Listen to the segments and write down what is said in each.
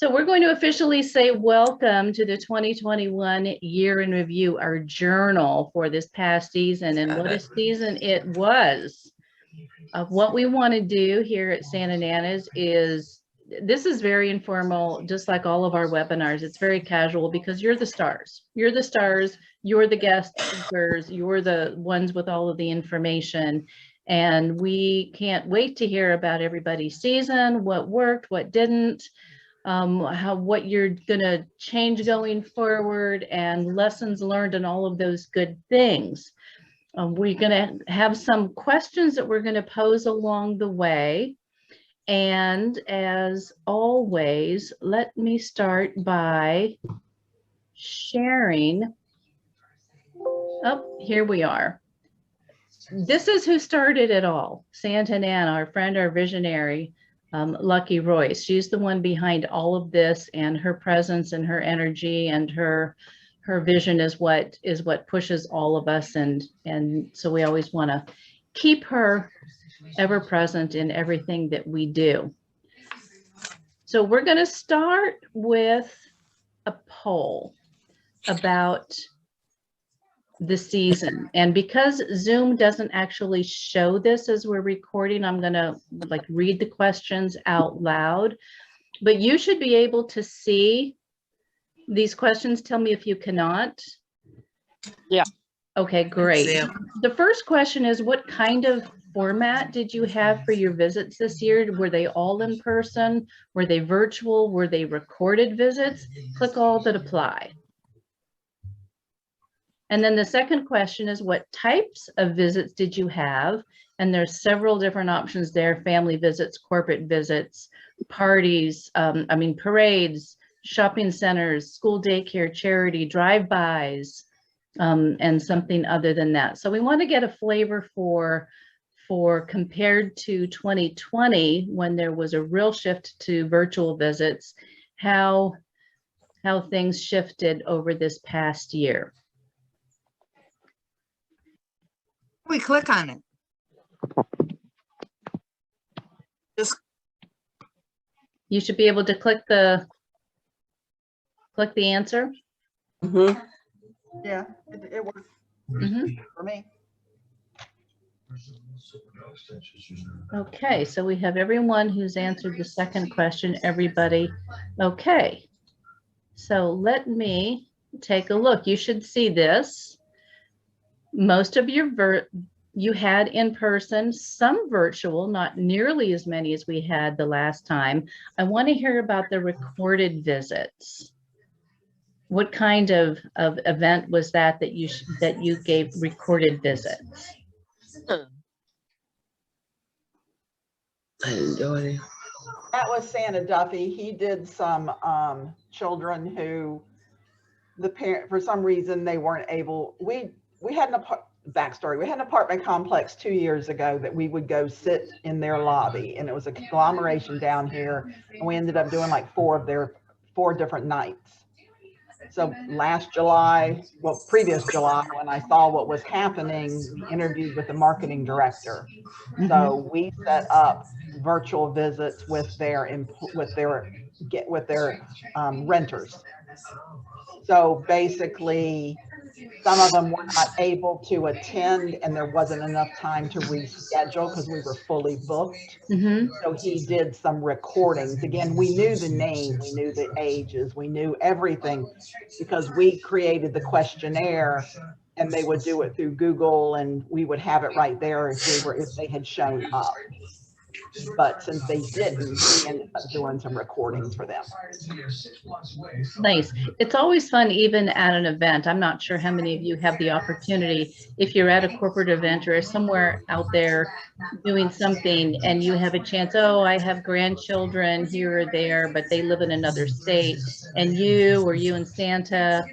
So we're going to officially say welcome to the 2021 year in review, our journal for this past season, and what a season it was. What we want to do here at Santa Nana's is, this is very informal, just like all of our webinars. It's very casual because you're the stars. You're the stars, you're the guest speakers, you're the ones with all of the information. And we can't wait to hear about everybody's season, what worked, what didn't, what you're gonna change going forward, and lessons learned and all of those good things. We're gonna have some questions that we're gonna pose along the way. And as always, let me start by sharing. Oh, here we are. This is who started it all. Santa Nana, our friend, our visionary, Lucky Royce. She's the one behind all of this, and her presence and her energy and her vision is what pushes all of us, and so we always want to keep her ever present in everything that we do. So we're going to start with a poll about the season, and because Zoom doesn't actually show this as we're recording, I'm gonna read the questions out loud, but you should be able to see these questions. Tell me if you cannot. Yeah. Okay, great. The first question is, what kind of format did you have for your visits this year? Were they all in person? Were they virtual? Were they recorded visits? Click all that apply. And then the second question is, what types of visits did you have? And there's several different options there: family visits, corporate visits, parties, parades, shopping centers, school daycare, charity, drive-bys, and something other than that. So we want to get a flavor for compared to 2020, when there was a real shift to virtual visits, how things shifted over this past year. We click on it. You should be able to click the answer. Mm-hmm. Yeah, it works for me. Okay, so we have everyone who's answered the second question, everybody. Okay, so let me take a look. You should see this. Most of your you had in person, some virtual, not nearly as many as we had the last time. I want to hear about the recorded visits. What kind of event was that you gave recorded visits? I enjoyed it. That was Santa Duffy. He did some children who the parent, for some reason, they weren't able. We had backstory. We had an apartment complex 2 years ago that we would go sit in their lobby, and it was a conglomeration down here. And we ended up doing like four different nights. So last July, well, previous July, when I saw what was happening, we interviewed with the marketing director. So we set up virtual visits with their renters. So basically, some of them were not able to attend, and there wasn't enough time to reschedule because we were fully booked. So he did some recordings. Again, we knew the name, we knew the ages, we knew everything because we created the questionnaire, and they would do it through Google, and we would have it right there if they had shown up. But since they didn't, we ended up doing some recordings for them. Nice. It's always fun, even at an event. I'm not sure how many of you have the opportunity, if you're at a corporate event or somewhere out there doing something and you have a chance, oh, I have grandchildren here or there, but they live in another state, and you and Santa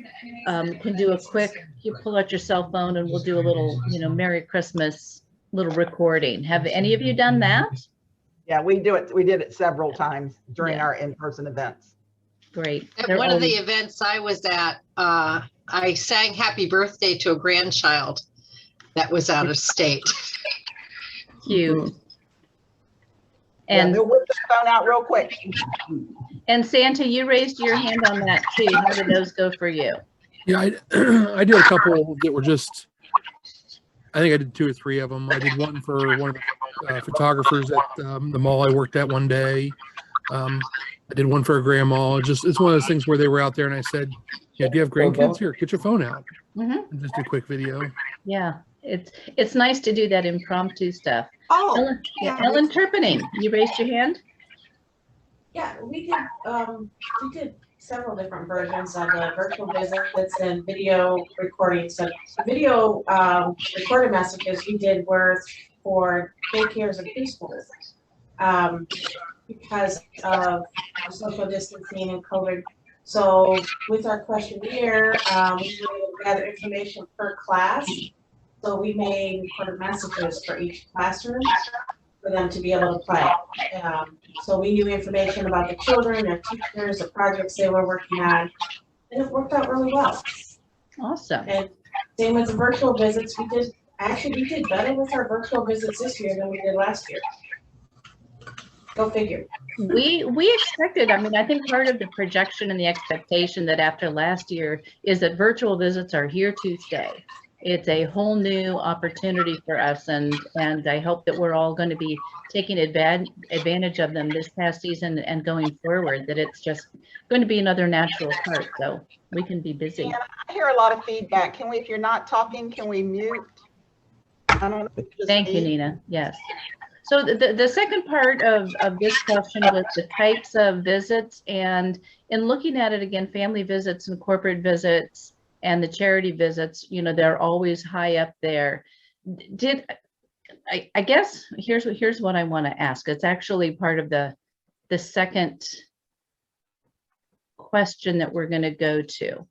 can do a quick, you pull out your cell phone and we'll do a little, Merry Christmas little recording. Have any of you done that? Yeah, we do it. We did it several times during our in-person events. Great. At one of the events I was at, I sang happy birthday to a grandchild that was out of state. Cute. And they'll whip the phone out real quick. And Santa, you raised your hand on that too. How did those go for you? Yeah, I did a couple that were just, I think I did 2 or 3 of them. I did one for one of the photographers at the mall I worked at one day. I did one for a grandma. It's one of those things where they were out there and I said, yeah, do you have grandkids? Here, get your phone out. Mhm. And just do a quick video. Yeah, it's nice to do that impromptu stuff. Oh, Ellen, yeah, yeah. Ellen Turpinning, you raised your hand? Yeah, we did several different versions of the virtual visits and video recordings. So the video recorded messages we did were for daycares and preschools because of social distancing and COVID. So with our questionnaire, we were able to gather information per class. So we made recorded messages for each classroom for them to be able to play. So we knew information about the children, their teachers, the projects they were working on, and it worked out really well. Awesome. And same with the virtual visits, we did better with our virtual visits this year than we did last year. Go figure. We expected, I mean, I think part of the projection and the expectation that after last year is that virtual visits are here to stay. It's a whole new opportunity for us, and I hope that we're all going to be taking advantage of them this past season and going forward, that it's just going to be another natural part, so we can be busy. Yeah, I hear a lot of feedback. Can we, if you're not talking, can we mute? I don't know if it's just Thank you, me. Nina. Yes. So the second part of this question was the types of visits, and in looking at it again, family visits and corporate visits and the charity visits, you know, they're always high up there. I guess here's what I want to ask. It's actually part of the second question that we're going to go to.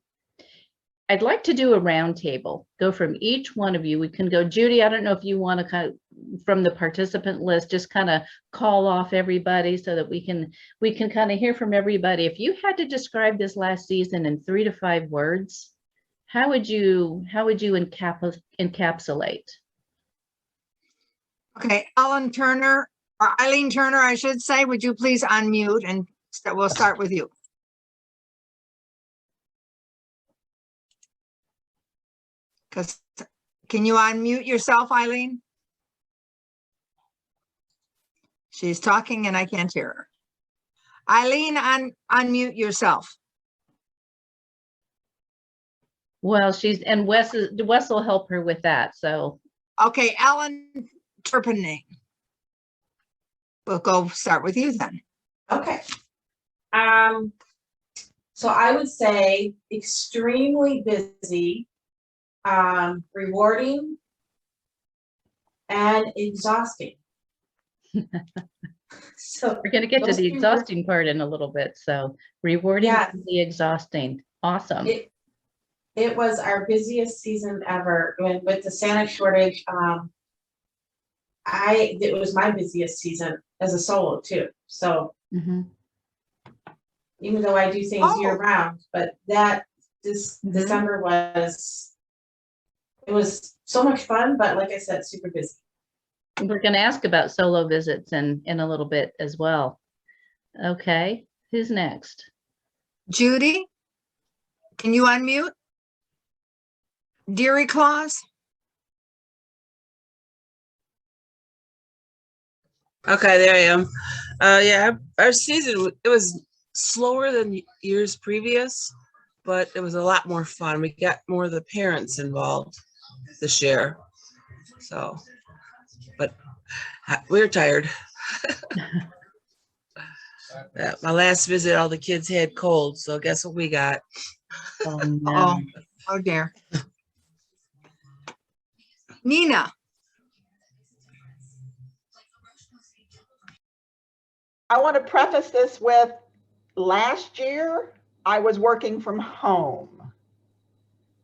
I'd like to do a roundtable, go from each one of you. We can go, Judy, I don't know if you want to kind of, from the participant list, just kind of call off everybody so that we can kind of hear from everybody. If you had to describe this last season in 3 to 5 words, how would you encapsulate? Okay, Ellen Turner, or Eileen Turner, I should say, would you please unmute and we'll start with you. Can you unmute yourself, Eileen? She's talking and I can't hear her. Eileen, unmute yourself. Well, and Wes will help her with that. So Okay, Ellen Turpinning. We'll go start with you then. Okay. So I would say extremely busy, rewarding, and exhausting. So we're going to get to those the three words- exhausting part in a little bit. So rewarding, Yeah. and the exhausting. Awesome. It was our busiest season ever with the Santa shortage. It was my busiest season as a solo too. So even though I do things year round, but this December was so much fun, but like I said, super busy. We're going to ask about solo visits in a little bit as well. Okay, who's next? Judy, can you unmute? Deary Claus? Okay, there I am. Yeah, our season, it was slower than years previous, but it was a lot more fun. We got more of the parents involved this year. So, but we were tired. Yeah, my last visit, all the kids had colds, so guess what we got? Oh, no. Oh dear. Nina. I want to preface this with last year, I was working from home.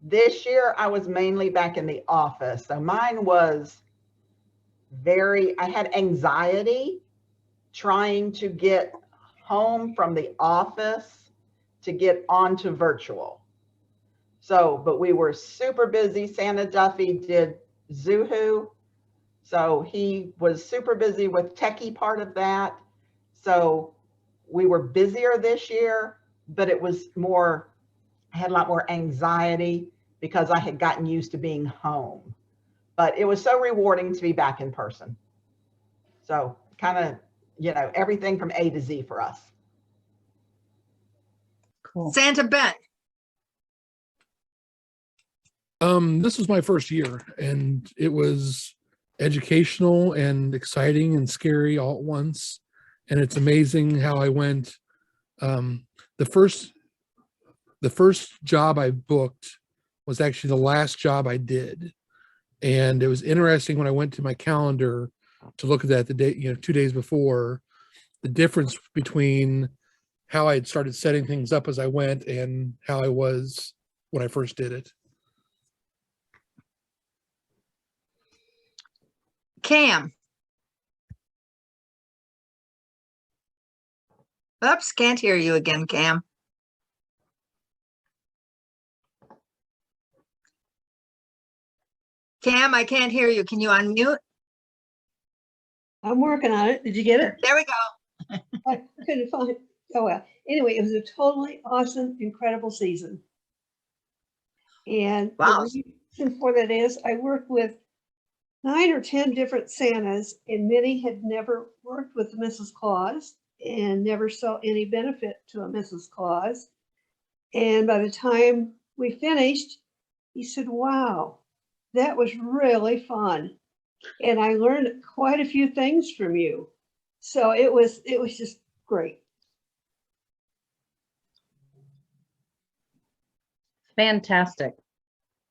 This year, I was mainly back in the office. So mine was I had anxiety trying to get home from the office to get onto virtual. So, but we were super busy. Santa Duffy did Zoohoo. So he was super busy with techie part of that. So we were busier this year, but it was more, I had a lot more anxiety because I had gotten used to being home. But it was so rewarding to be back in person. So kind of, you know, everything from A to Z for us. Cool. Santa Ben. This was my first year, and it was educational and exciting and scary all at once. And it's amazing how I went. The first job I booked was actually the last job I did. And it was interesting when I went to my calendar to look at that the day, 2 days before, the difference between how I had started setting things up as I went and how I was when I first did it. Cam. Oops, can't hear you again, Cam. Cam, I can't hear you. Can you unmute? I'm working on it. Did you get it? There we go. I couldn't find it. Oh, well. Anyway, it was a totally awesome, incredible season. And Wow. the reason for that is I worked with 9 or 10 different Santas, and many had never worked with Mrs. Claus and never saw any benefit to a Mrs. Claus. And by the time we finished, he said, wow, that was really fun. And I learned quite a few things from you. So it was just great. Fantastic.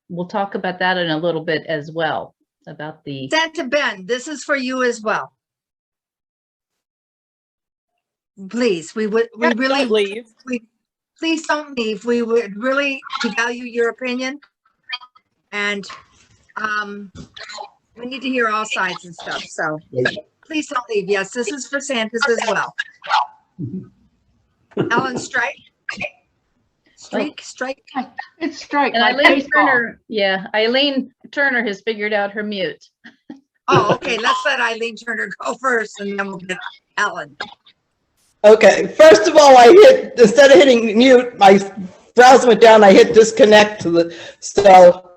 We'll talk about that in a little bit as well, about the, Santa Ben, this is for you as well. Please, we really, leave. please don't leave. We would really value your opinion. And we need to hear all sides and stuff. So please don't leave. Yes, this is for Santa's as well. Ellen Strike. Strike. It's strike. and like Eileen baseball. Turner, yeah, Eileen Turner has figured out her mute. Oh, okay. Let's let Eileen Turner go first and then we'll get Ellen. Okay, first of all, instead of hitting mute, my browser went down, I hit disconnect to the,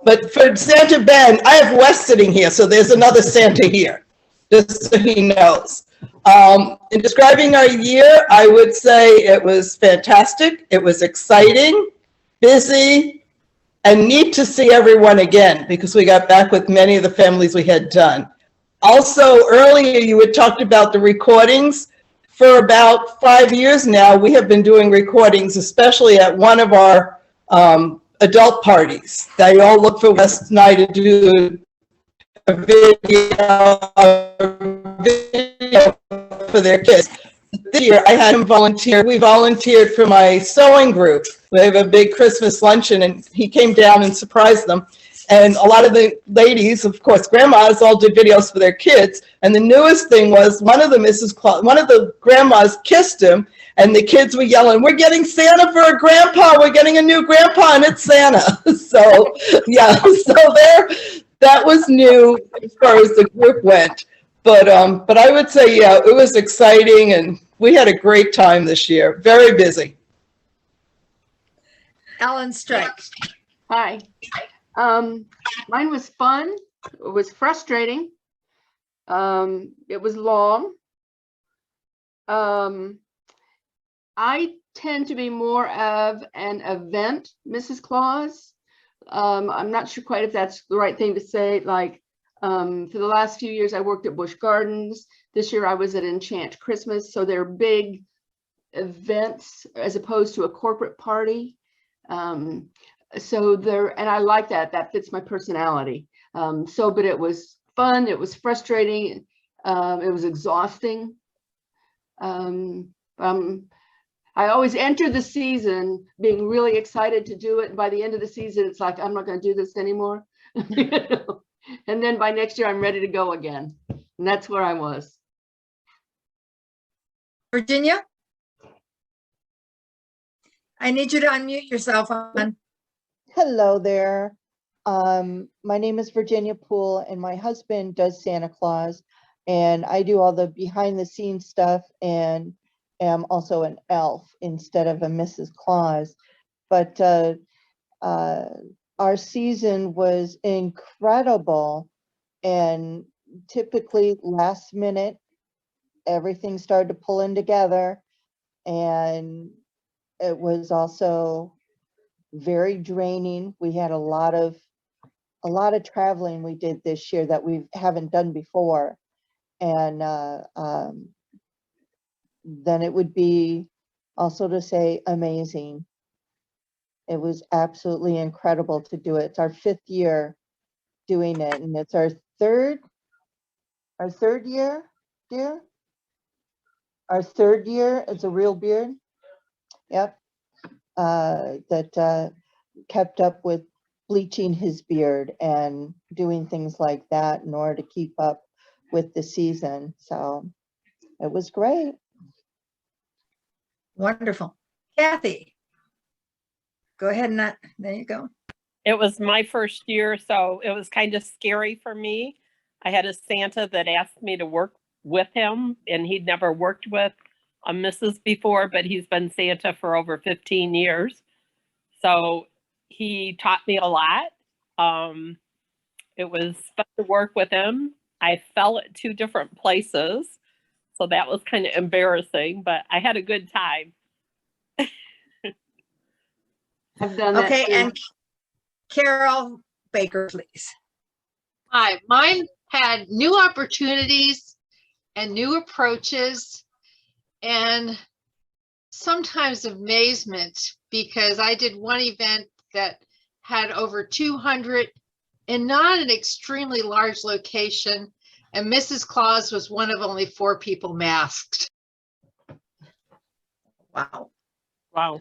but for Santa Ben, I have Wes sitting here, so there's another Santa here, just so he knows. In describing our year, I would say it was fantastic, it was exciting, busy, and neat to see everyone again, because we got back with many of the families we had done. Also, earlier you had talked about the recordings. For about 5 years now, we have been doing recordings, especially at one of our adult parties. They all look for Wes and I to do a video for their kids. This year, I had him volunteer. We volunteered for my sewing group. We have a big Christmas luncheon, and he came down and surprised them. And a lot of the ladies, of course, grandmas, all did videos for their kids. And the newest thing was one of the grandmas kissed him, and the kids were yelling, "We're getting Santa for a grandpa. We're getting a new grandpa, and it's Santa." So, yeah, so that was new as far as the group went. But I would say, yeah, it was exciting, and we had a great time this year. Very busy. Ellen Strike. Hi. Mine was fun. It was frustrating. It was long. I tend to be more of an event Mrs. Claus. I'm not sure quite if that's the right thing to say. Like for the last few years, I worked at Busch Gardens. This year I was at Enchant Christmas. So they're big events as opposed to a corporate party. And I like that fits my personality. But it was fun, it was frustrating, it was exhausting. I always enter the season being really excited to do it, and by the end of the season it's like, I'm not going to do this anymore. You know? And then by next year I'm ready to go again, and that's where I was. Virginia, I need you to unmute yourself on. Hello there. My name is Virginia Poole, and my husband does Santa Claus, and I do all the behind the scenes stuff, and am also an elf instead of a Mrs. Claus. But our season was incredible, and typically last minute, everything started to pull in together, and it was also very draining. We had a lot of traveling we did this year that we haven't done before, and then it would be also to say amazing. It was absolutely incredible to do it. It's our 5th year doing it, and it's our third year, dear. Our 3rd year as a real beard. Yep. That kept up with bleaching his beard and doing things like that in order to keep up with the season. So it was great. Wonderful. Kathy, go ahead and there you go. It was my first year, so it was kind of scary for me. I had a Santa that asked me to work with him, and he'd never worked with a Mrs. before, but he's been Santa for over 15 years. So he taught me a lot. It was fun to work with him. I fell at 2 different places, so that was kind of embarrassing, but I had a good time. I've done that. Okay, too. and Carol Baker, please. Hi, mine had new opportunities and new approaches, and sometimes amazement, because I did one event that had over 200 in not an extremely large location, and Mrs. Claus was one of only 4 people masked. Wow. Wow.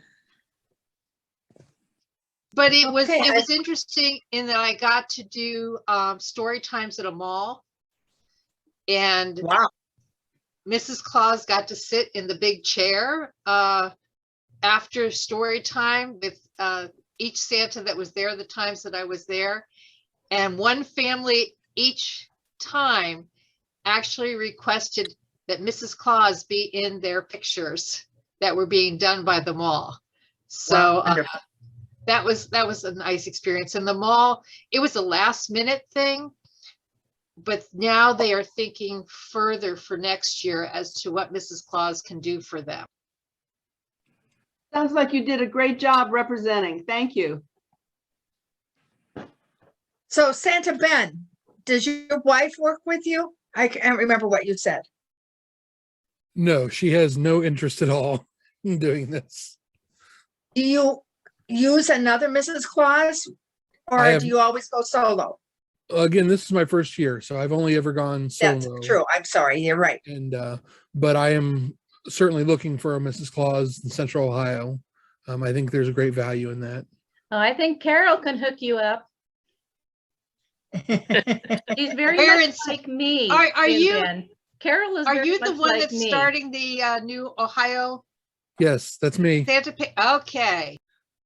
But it was Okay, interesting in that I got to do story times at a mall, and wow. Mrs. Claus got to sit in the big chair after story time with each Santa that was there the times that I was there. And one family each time actually requested that Mrs. Claus be in their pictures that were being done by the mall. So that was a nice experience. And the mall, it was a last minute thing, but now they are thinking further for next year as to what Mrs. Claus can do for them. Sounds like you did a great job representing. Thank you. So Santa Ben, does your wife work with you? I can't remember what you said. No, she has no interest at all in doing this. Do you use another Mrs. Claus, or do you always go solo? Again, this is my first year, so I've only ever gone solo. That's true. I'm sorry. You're right. And but I am certainly looking for a Mrs. Claus in Central Ohio. I think there's a great value in that. Oh, I think Carol can hook you up. She's very much like me. Are you? Ben. Carol is. Are very you the much one like that's me. starting the new Ohio Yes, that's me. Santa? Okay.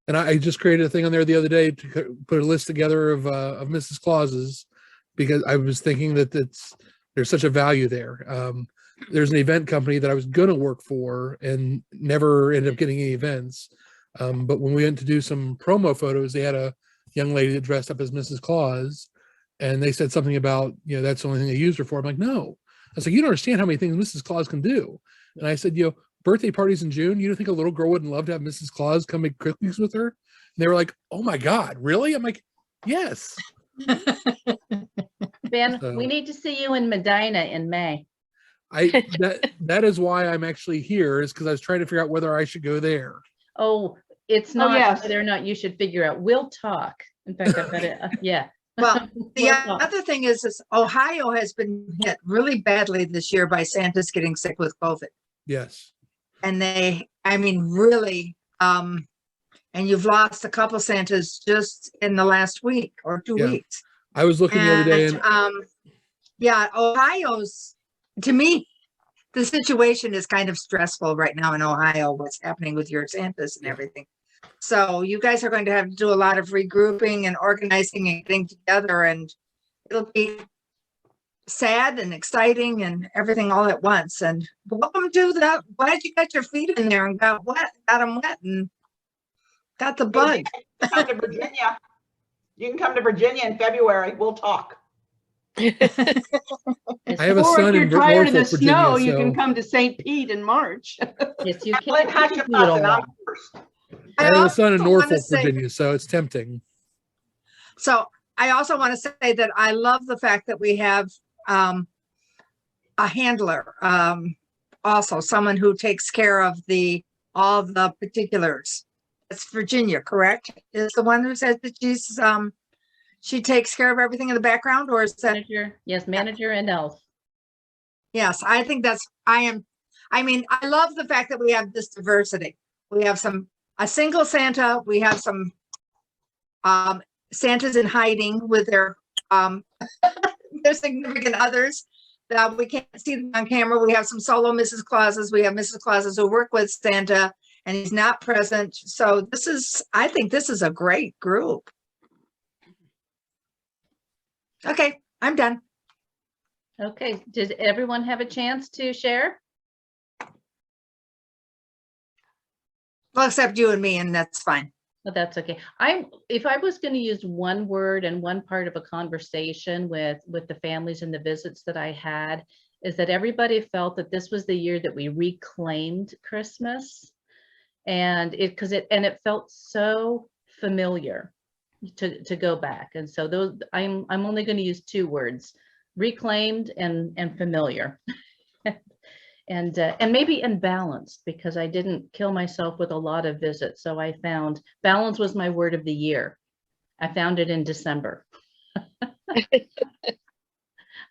And I just created a thing on there the other day to put a list together of Mrs. Clauses, because I was thinking that there's such a value there. There's an event company that I was going to work for and never ended up getting any events. But when we went to do some promo photos, they had a young lady that dressed up as Mrs. Claus, and they said something about, that's the only thing they used her for. I'm like, no. I was like, you don't understand how many things Mrs. Claus can do. And I said, birthday parties in June, you don't think a little girl wouldn't love to have Mrs. Claus come make cookies with her? And they were like, oh my God, really? I'm like, yes. Ben, we need to see you in Medina in May. That is why I'm actually here, is because I was trying to figure out whether I should go there. Oh, it's not yes. whether or not you should figure out. We'll talk. In fact, I've got it. Yeah. Well, the other thing is Ohio has been hit really badly this year by Santas getting sick with COVID. Yes. And really, and you've lost a couple Santas just in the last week or 2 weeks. I was looking the other day, and Ohio's, to me, the situation is kind of stressful right now in Ohio, what's happening with your Santas and everything. So you guys are going to have to do a lot of regrouping and organizing and getting together, and it'll be sad and exciting and everything all at once. And welcome to the, glad you got your feet in there and got them wet and got the bug. Come to Virginia. You can come to Virginia in February. We'll talk. I have a Or son if you're in tired of the Norfolk, snow, Virginia, you can so come to St. Pete in March. Yes, you Like can. Hashipata, I'm first. I have a son in also wanna Norfolk, say- Virginia, so it's tempting. So I also want to say that I love the fact that we have a handler, also someone who takes care of all the particulars. It's Virginia, correct? Is the one who says that she takes care of everything in the background, or is that? Manager, yes, manager and elf. Yes, I think I mean, I love the fact that we have this diversity. We have a single Santa, we have some Santas in hiding with their significant others that we can't see them on camera. We have some solo Mrs. Clauses. We have Mrs. Clauses who work with Santa and he's not present. So I think this is a great group. Okay, I'm done. Okay, did everyone have a chance to share? Well, except you and me, and that's fine. But that's okay. If I was going to use one word and one part of a conversation with the families and the visits that I had, is that everybody felt that this was the year that we reclaimed Christmas, and it felt so familiar to go back. And so those I'm only going to use two words: reclaimed and familiar. And maybe imbalanced, because I didn't kill myself with a lot of visits. So I found balance was my word of the year. I found it in December. I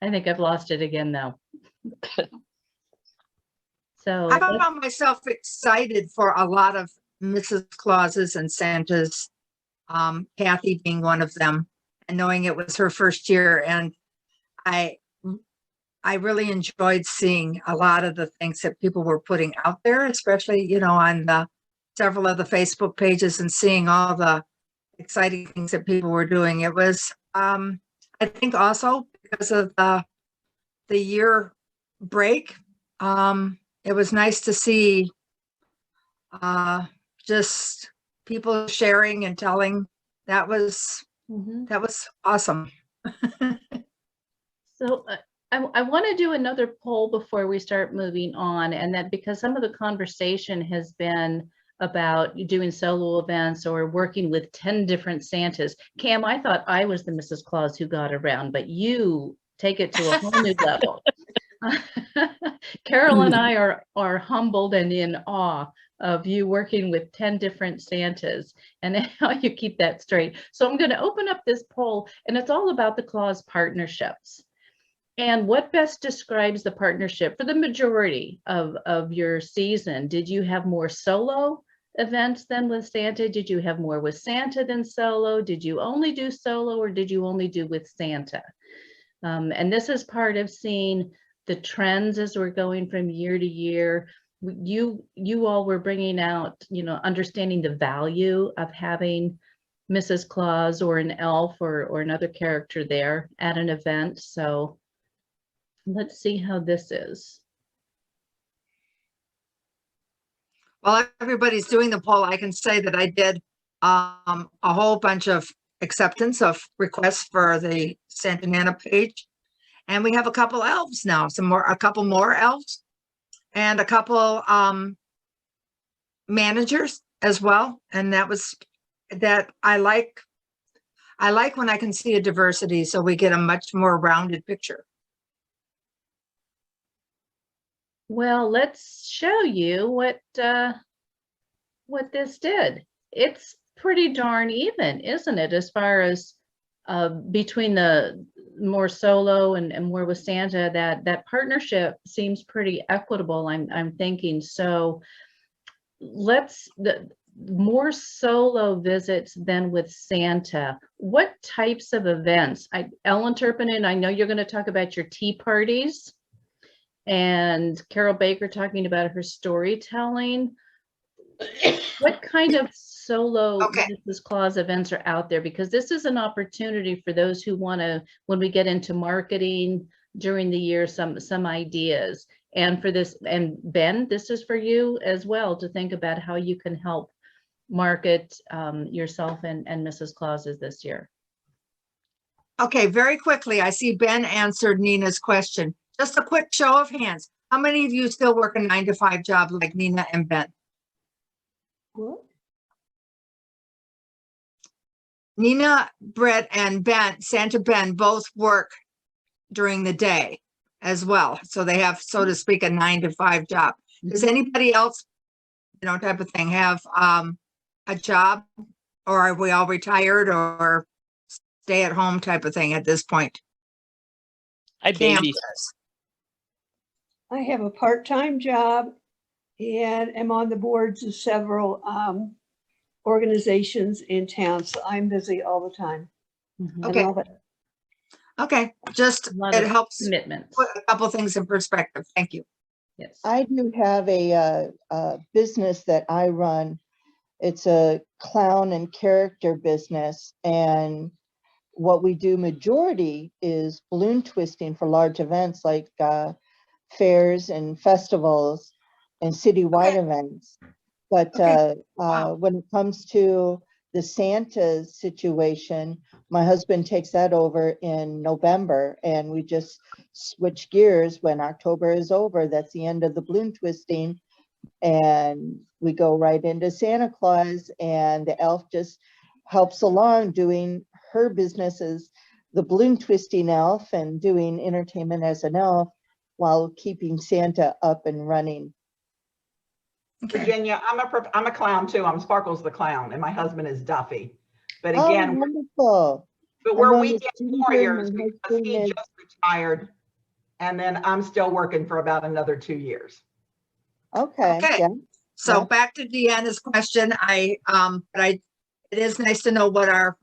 think I've lost it again though. So I found myself excited for a lot of Mrs. Clauses and Santas, Kathy being one of them, and knowing it was her first year. And I really enjoyed seeing a lot of the things that people were putting out there, especially, on several of the Facebook pages, and seeing all the exciting things that people were doing. It was, I think also because of the year break, it was nice to see just people sharing and telling. That was awesome. So I want to do another poll before we start moving on, and that because some of the conversation has been about doing solo events or working with 10 different Santas. Cam, I thought I was the Mrs. Claus who got around, but you take it to a whole new level. Carol and I are humbled and in awe of you working with 10 different Santas and how you keep that straight. So I'm going to open up this poll, and it's all about the Claus partnerships. And what best describes the partnership for the majority of your season? Did you have more solo events than with Santa? Did you have more with Santa than solo? Did you only do solo, or did you only do with Santa? And this is part of seeing the trends as we're going from year to year. You all were bringing out, understanding the value of having Mrs. Claus or an elf or another character there at an event. So let's see how this is. While everybody's doing the poll, I can say that I did a whole bunch of acceptance of requests for the Santa Nana page. And we have a couple elves now, a couple more elves, and a couple managers as well. And that I like when I can see a diversity, so we get a much more rounded picture. Well, let's show you what this did. It's pretty darn even, isn't it? As far as between the more solo and more with Santa, that partnership seems pretty equitable. I'm thinking. So the more solo visits than with Santa. What types of events? Ellen Turpin, I know you're going to talk about your tea parties. And Carol Baker talking about her storytelling. What kind of solo Mrs. Claus events are out there? Because this is an opportunity for those who want to, when we get into marketing, during the year some ideas. And for this, and Ben, this is for you as well to think about how you can help market yourself and Mrs. Claus's this year. Okay, very quickly, I see Ben answered Nina's question. Just a quick show of hands. How many of you still work a 9-to-5 job like Nina and Ben? What? Nina, Brett, and Ben, Santa Ben, both work during the day as well. So they have, so to speak, a 9-to-5 job. Does anybody else, type of thing have a job, or are we all retired or stay at home type of thing at this point? I Cam baby. says. I have a part-time job and am on the boards of several organizations in town, so I'm busy all the time. Mhm. I Okay. love it. Okay, just, A lot it of helps commitments. put a couple things in perspective. Thank you. Yes. I do have a business that I run. It's a clown and character business, and what we do majority is balloon twisting for large events like fairs and festivals and citywide events. But Wow. when it comes to the Santa situation, my husband takes that over in November, and we just switch gears when October is over. That's the end of the balloon twisting, and we go right into Santa Claus, and the elf just helps along doing her business as the balloon twisting elf and doing entertainment as an elf while keeping Santa up and running. Okay. Virginia, I'm a clown too. I'm Sparkles the clown, and my husband is Duffy. But Oh, again, wonderful. we're known weekend as Ginger, warriors my because he husband is- just retired, and then I'm still working for about another 2 years. Okay, Okay. yeah. So Yeah. back to Deanna's question, it is nice to know what our,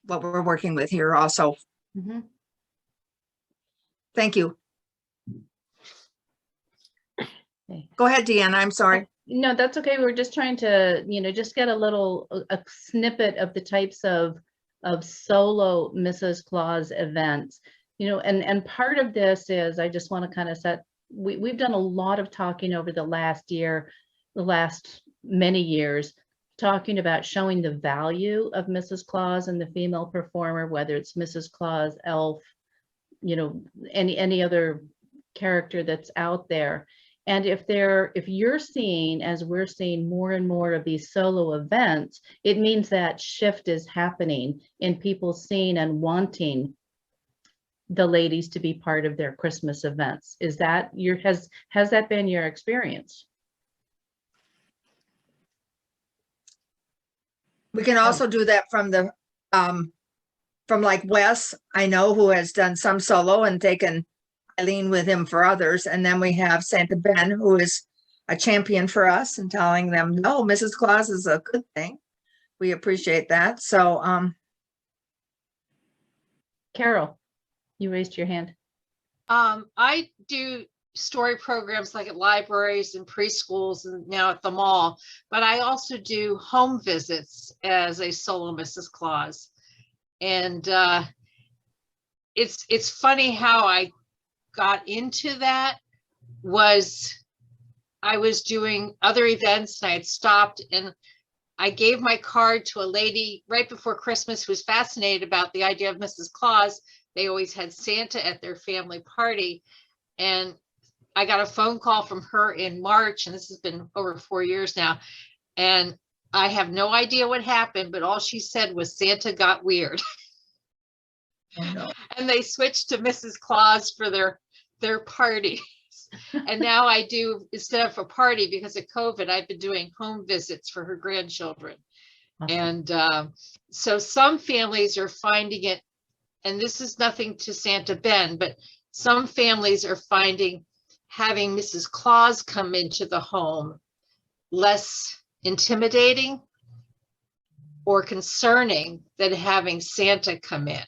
what we're working with here also. Mhm. Thank you. Okay. Go ahead, Deanna, I'm sorry. No, that's okay. We're just trying to, just get a snippet of the types of solo Mrs. Claus events, and part of this is, I just want to kind of set, we've done a lot of talking over the last year, the last many years, talking about showing the value of Mrs. Claus and the female performer, whether it's Mrs. Claus, elf, any other character that's out there. And if you're seeing, as we're seeing more and more of these solo events, it means that shift is happening in people seeing and wanting the ladies to be part of their Christmas events. Is that has that been your experience? We can also do that from the, from like Wes, I know, who has done some solo and taken Eileen with him for others. And then we have Santa Ben, who is a champion for us and telling them, no, Mrs. Claus is a good thing. We appreciate that. So, Carol, you raised your hand. I do story programs like at libraries and preschools and now at the mall, but I also do home visits as a solo Mrs. Claus. And it's funny how I got into that. I was doing other events and I had stopped, and I gave my card to a lady right before Christmas who was fascinated about the idea of Mrs. Claus. They always had Santa at their family party. And I got a phone call from her in March, and this has been over 4 years now. And I have no idea what happened, but all she said was Santa got weird. oh no. And they switched to Mrs. Claus for their parties. And now I do, instead of a party, because of COVID, I've been doing home visits for her grandchildren. Awesome. And so some families are finding it, and this is nothing to Santa Ben, but some families are finding having Mrs. Claus come into the home less intimidating or concerning than having Santa come in.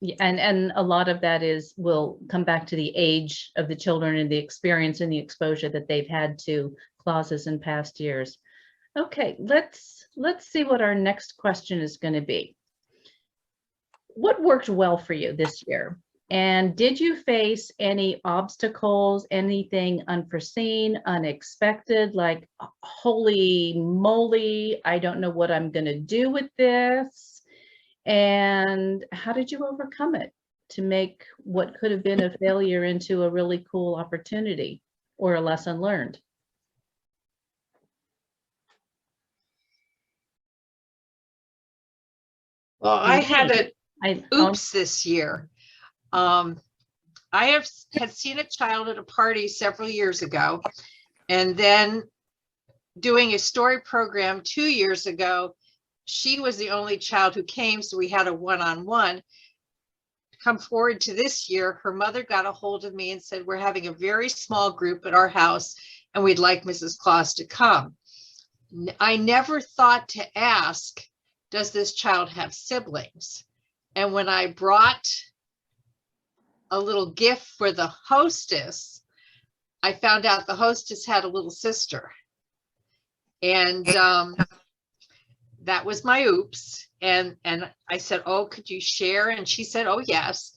Yeah, and a lot of that will come back to the age of the children and the experience and the exposure that they've had to Clauses in past years. Okay, let's see what our next question is going to be. what worked well for you this year? And did you face any obstacles, anything unforeseen, unexpected, like, holy moly, I don't know what I'm going to do with this? And how did you overcome it to make what could have been a failure into a really cool opportunity or a lesson learned? Well, I had Indeed. an oops this year. I had seen a child at a party several years ago, and then doing a story program 2 years ago, she was the only child who came, so we had a one-on-one. Come forward to this year, her mother got a hold of me and said, we're having a very small group at our house, and we'd like Mrs. Claus to come. I never thought to ask, does this child have siblings? And when I brought a little gift for the hostess, I found out the hostess had a little sister. And that was my oops. And I said, oh, could you share? And she said, oh, yes.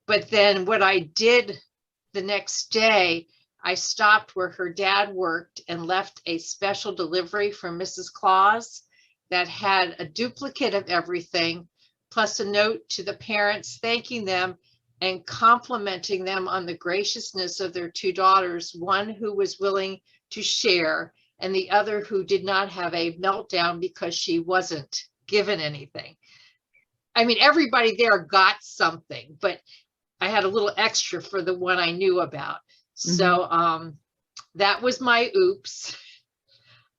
But then what I did the next day, I stopped where her dad worked and left a special delivery from Mrs. Claus that had a duplicate of everything, plus a note to the parents thanking them and complimenting them on the graciousness of their two daughters, one who was willing to share and the other who did not have a meltdown because she wasn't given anything. I mean, everybody there got something, but I had a little extra for the one I knew about. So that was my oops.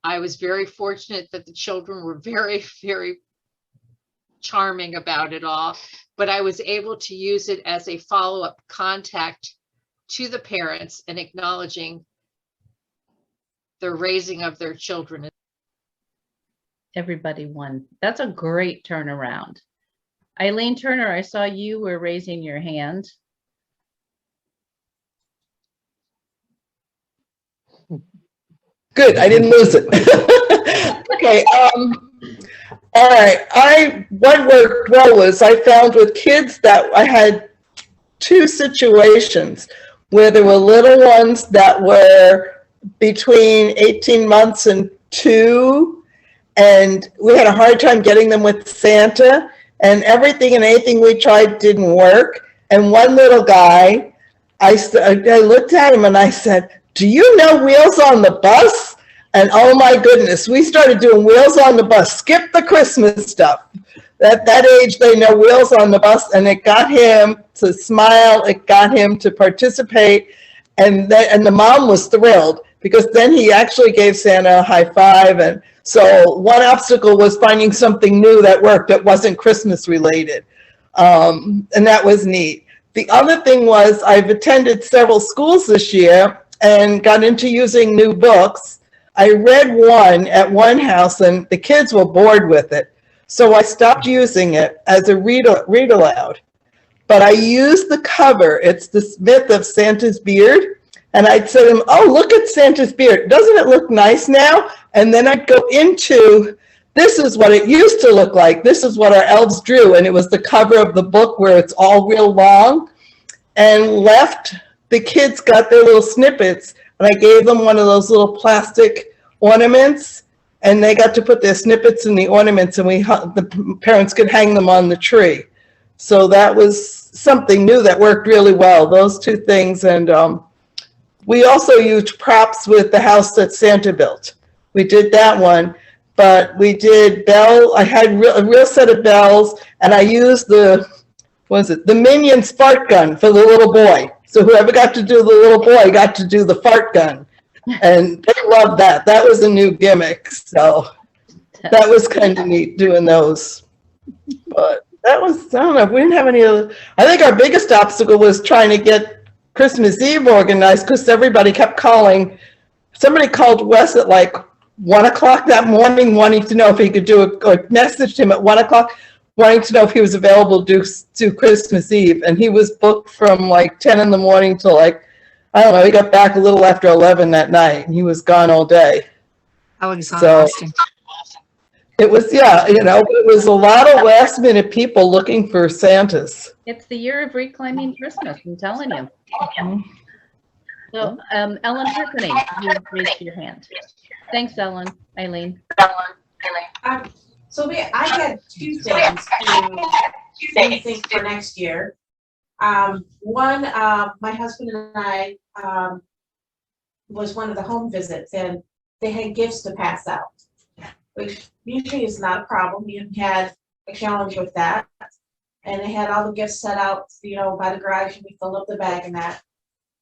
I was very fortunate that the children were very, very charming about it all, but I was able to use it as a follow-up contact to the parents and acknowledging the raising of their children. Everybody won. That's a great turnaround. Eileen Turner, I saw you were raising your hand. Good, I didn't lose it. Okay, all right. What worked well was I found with kids that I had two situations where there were little ones that were between 18 months and 2, and we had a hard time getting them with Santa, and everything and anything we tried didn't work. And one little guy, I looked at him and I said, do you know Wheels on the Bus? And oh my goodness, we started doing Wheels on the Bus, skip the Christmas stuff. At that age, they know Wheels on the Bus, and it got him to smile, it got him to participate, and the mom was thrilled because then he actually gave Santa a high five. And so one obstacle was finding something new that worked that wasn't Christmas related, and that was neat. The other thing was I've attended several schools this year and got into using new books. I read one at one house and the kids were bored with it. So I stopped using it as a read aloud. But I used the cover. It's the myth of Santa's beard. And I'd say to them, oh, look at Santa's beard. Doesn't it look nice now? And then I'd go into, this is what it used to look like. This is what our elves drew. And it was the cover of the book where it's all real long. And the kids got their little snippets. And I gave them one of those little plastic ornaments, and they got to put their snippets in the ornaments, and the parents could hang them on the tree. So that was something new that worked really well, those two things. And we also used props with the house that Santa built. We did that one, but we did I had a real set of bells, and I used the Minion fart gun for the little boy. So whoever got to do the little boy got to do the fart gun. And they loved that. That was a new gimmick. So that was kind of neat doing those. But that was, I don't know, we didn't have any other. I think our biggest obstacle was trying to get Christmas Eve organized because everybody kept calling. Somebody called Wes at like 1 o'clock that morning wanting to know if he could do it, or messaged him at 1 o'clock. Wanting to know if he was available to do Christmas Eve. And he was booked from like 10 in the morning till like, I don't know, he got back a little after 11 that night, and he was gone all day. How exhausting. It was, yeah, it was a lot of last minute people looking for Santas. It's the year of reclaiming Christmas, I'm telling you. So, Ellen Tiffany, you raised your hand. Thanks, Ellen. Eileen. So I had two things to think for next year. One, my husband and I was one of the home visits, and they had gifts to pass out, which usually is not a problem. We haven't had a challenge with that. And they had all the gifts set out, by the garage, and we filled up the bag and that.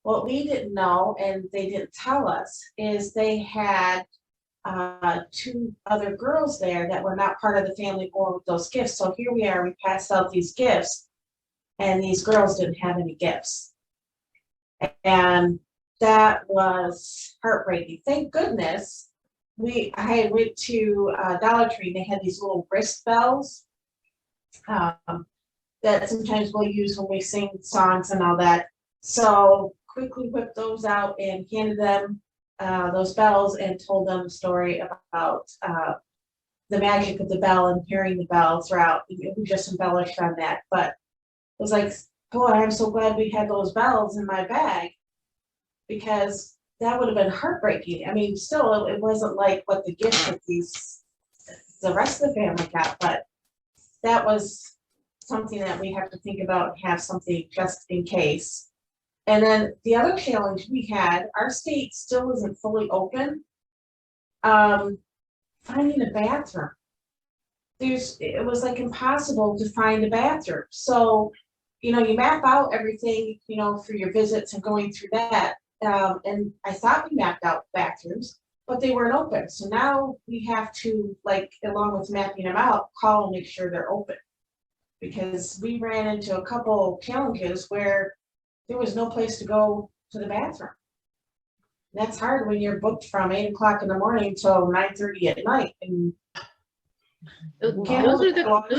What we didn't know, and they didn't tell us, is they had two other girls there that were not part of the family going with those gifts. So here we are, we passed out these gifts, and these girls didn't have any gifts. And that was heartbreaking. Thank goodness I went to Dollar Tree. They had these little wrist bells that sometimes we'll use when we sing songs and all that. So quickly whipped those out and handed them those bells and told them the story about the magic of the bell and hearing the bell throughout. We just embellished on that, but it was like, boy, I'm so glad we had those bells in my bag, because that would have been heartbreaking. I mean, still, it wasn't like what the gift that the rest of the family got, but that was something that we have to think about and have something just in case. And then the other challenge we had, our state still isn't fully open. Finding a bathroom. It was like impossible to find a bathroom. So, you map out everything, for your visits and going through that. And I thought we mapped out bathrooms, but they weren't open. So now we have to, along with mapping them out, call and make sure they're open. Because we ran into a couple challenges where there was no place to go to the bathroom. And that's hard when you're booked from 8 o'clock in the morning till 9:30 at night. And those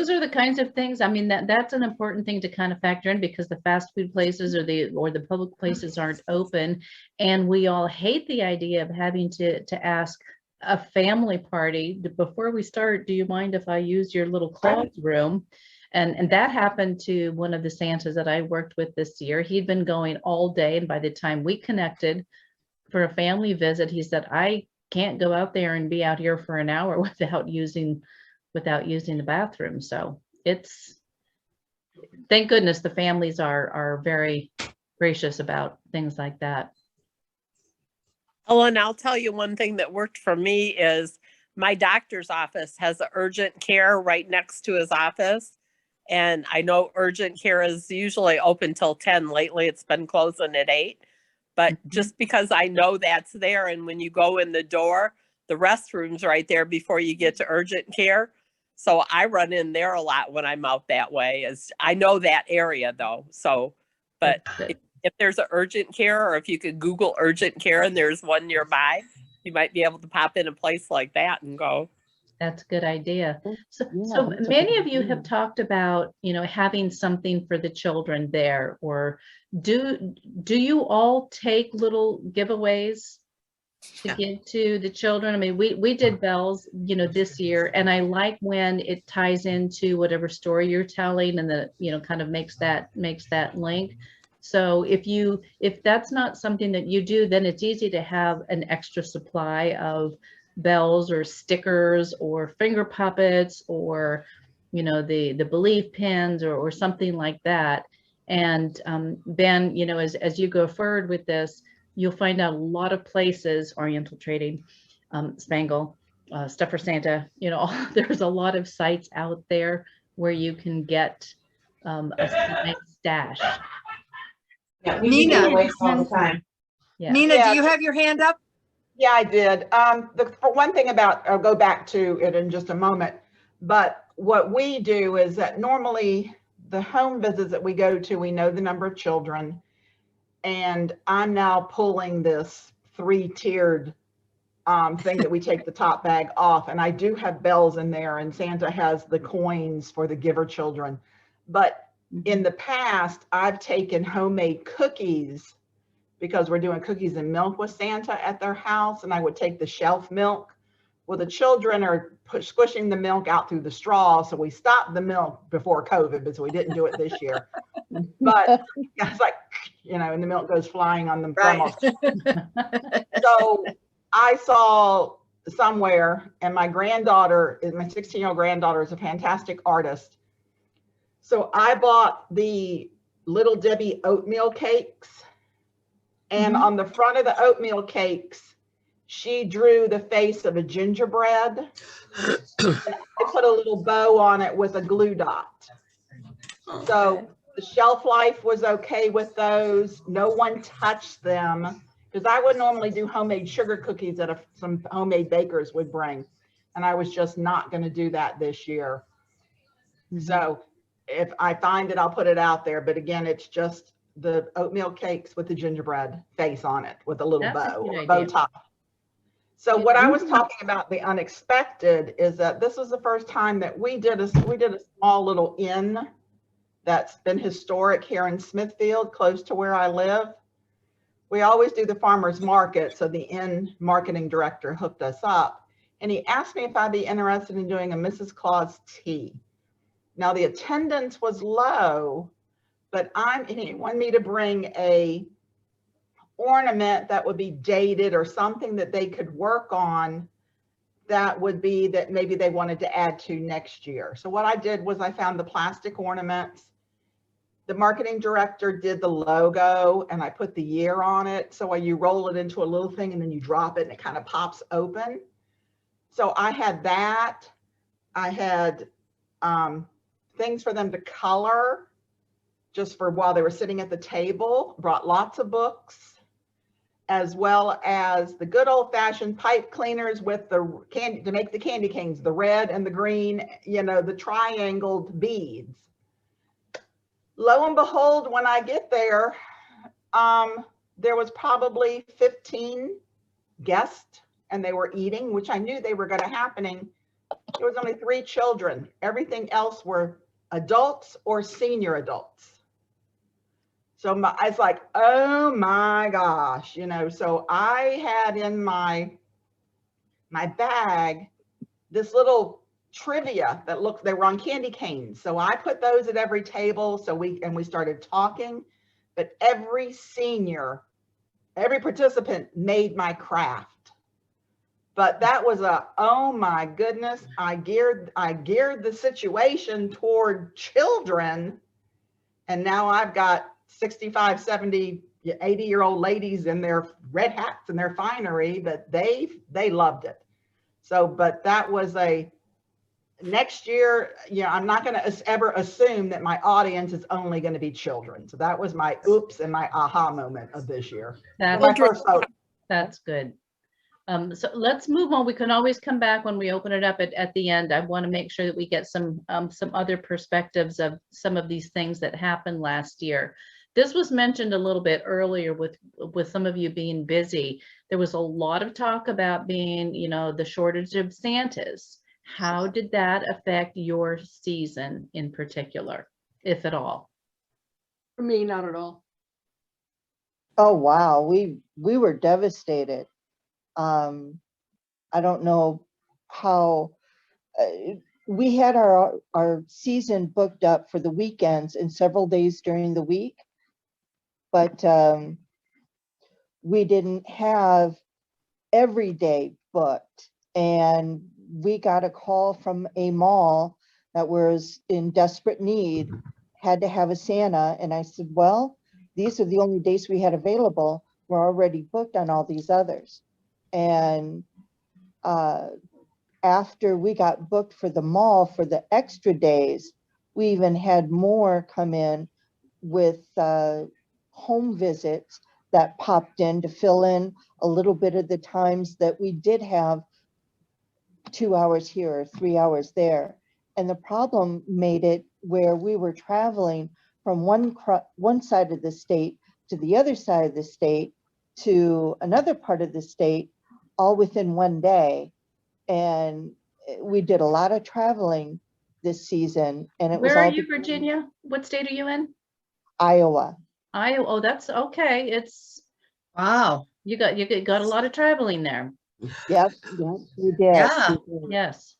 are the kinds of things. I mean, that's an important thing to kind of factor in, because the fast food places or the public places aren't open, and we all hate the idea of having to ask a family party before we start. Do you mind if I use your little closet room? And that happened to one of the Santas that I worked with this year. He'd been going all day, and by the time we connected for a family visit, he said, I can't go out there and be out here for an hour without using the bathroom. So thank goodness the families are very gracious about things like that. Ellen, I'll tell you one thing that worked for me is my doctor's office has urgent care right next to his office. And I know urgent care is usually open till 10. Lately, it's been closing at 8. But just because I know that's there, and when you go in the door, the restroom's right there before you get to urgent care. So I run in there a lot when I'm out that way. I know that area though. So, but if there's an urgent care, or if you could Google urgent care and there's one nearby, you might be able to pop in a place like that and go. That's a good idea. So many of you have talked about, having something for the children there, or do you all take little giveaways to give to the children? I mean, we did bells, this year, and I like when it ties into whatever story you're telling, and kind of makes that link. So if that's not something that you do, then it's easy to have an extra supply of bells or stickers or finger puppets, or the belief pins, or something like that. And Ben, as you go forward with this, you'll find out a lot of places, Oriental Trading, Spangle, Stuff for Santa, there's a lot of sites out there where you can get a nice stash. Yeah, we give away all the time. Yeah. Nina, do you have your hand up? Yeah, I did. For one thing I'll go back to it in just a moment, but what we do is that normally the home visits that we go to, we know the number of children, and I'm now pulling this 3-tiered thing that we take the top bag off, and I do have bells in there, and Santa has the coins for the giver children. But in the past, I've taken homemade cookies, because we're doing cookies and milk with Santa at their house, and I would take the shelf milk Well, the children are squishing the milk out through the straw. So we stopped the milk before COVID, but so we didn't do it this year. But it's like, you know, and the milk goes flying on the thermos. So I saw somewhere, and my granddaughter, my 16-year-old granddaughter is a fantastic artist. So I bought the Little Debbie oatmeal cakes. And on the front of the oatmeal cakes, she drew the face of a gingerbread. And I put a little bow on it with a glue dot. So the shelf life was okay with those. No one touched them, because I would normally do homemade sugar cookies that some homemade bakers would bring. And I was just not going to do that this year. So if I find it, I'll put it out there. But again, it's just the oatmeal cakes with the gingerbread face on it with a little bow, or bow tie. So what I was talking about, the unexpected, is that this was the first time that we did a small little inn that's been historic here in Smithfield, close to where I live. We always do the farmers market, so the inn marketing director hooked us up, and he asked me if I'd be interested in doing a Mrs. Claus tea. Now the attendance was low, but he wanted me to bring a ornament that would be dated or something that they could work on, that would be that maybe they wanted to add to next year. So what I did was I found the plastic ornaments. The marketing director did the logo, and I put the year on it. So when you roll it into a little thing and then you drop it and it kind of pops open. So I had that. I had things for them to color just for while they were sitting at the table. Brought lots of books, as well as the good old fashioned pipe cleaners with the candy to make the candy canes, the red and the green, you know, the triangled beads. Lo and behold, when I get there, there was probably 15 guests, and they were eating, which I knew they were going to happening. There was only 3 children. Everything else were adults or senior adults. So I was like, oh my gosh, you know, so I had in my bag this little trivia that looked, they were on candy canes. So I put those at every table. So we started talking, but every participant made my craft. But that was oh my goodness, I geared the situation toward children. And now I've got 65, 70, 80-year-old ladies in their red hats and their finery, but they loved it. So, but that was next year, you know, I'm not going to ever assume that my audience is only going to be children. So that was my oops and my aha moment of this year. That's good. So let's move on. We can always come back when we open it up at the end. I want to make sure that we get some other perspectives of some of these things that happened last year. This was mentioned a little bit earlier with some of you being busy. There was a lot of talk about being, you know, the shortage of Santas. How did that affect your season in particular, if at all? For me, not at all. Oh, wow. We were devastated. I don't know how we had our season booked up for the weekends and several days during the week, but we didn't have every day booked. And we got a call from a mall that was in desperate need, had to have a Santa. And I said, well, these are the only days we had available. We're already booked on all these others. And after we got booked for the mall for the extra days, we even had more come in with home visits that popped in to fill in a little bit of the times that we did have 2 hours here or 3 hours there. And the problem made it where we were traveling from one side of the state to the other side of the state to another part of the state, all within one day. And we did a lot of traveling this season. And it was Where are you, Virginia? What state are you in? Iowa. Iowa. Oh, that's okay. It's Wow. you got a lot of traveling there. Yep, we did. Yeah. we did. Yes.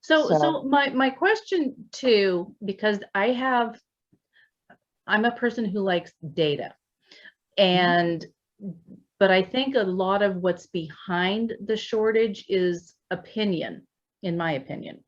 So So- my question too, because I'm a person who likes data, and but I think a lot of what's behind the shortage is opinion, in my opinion.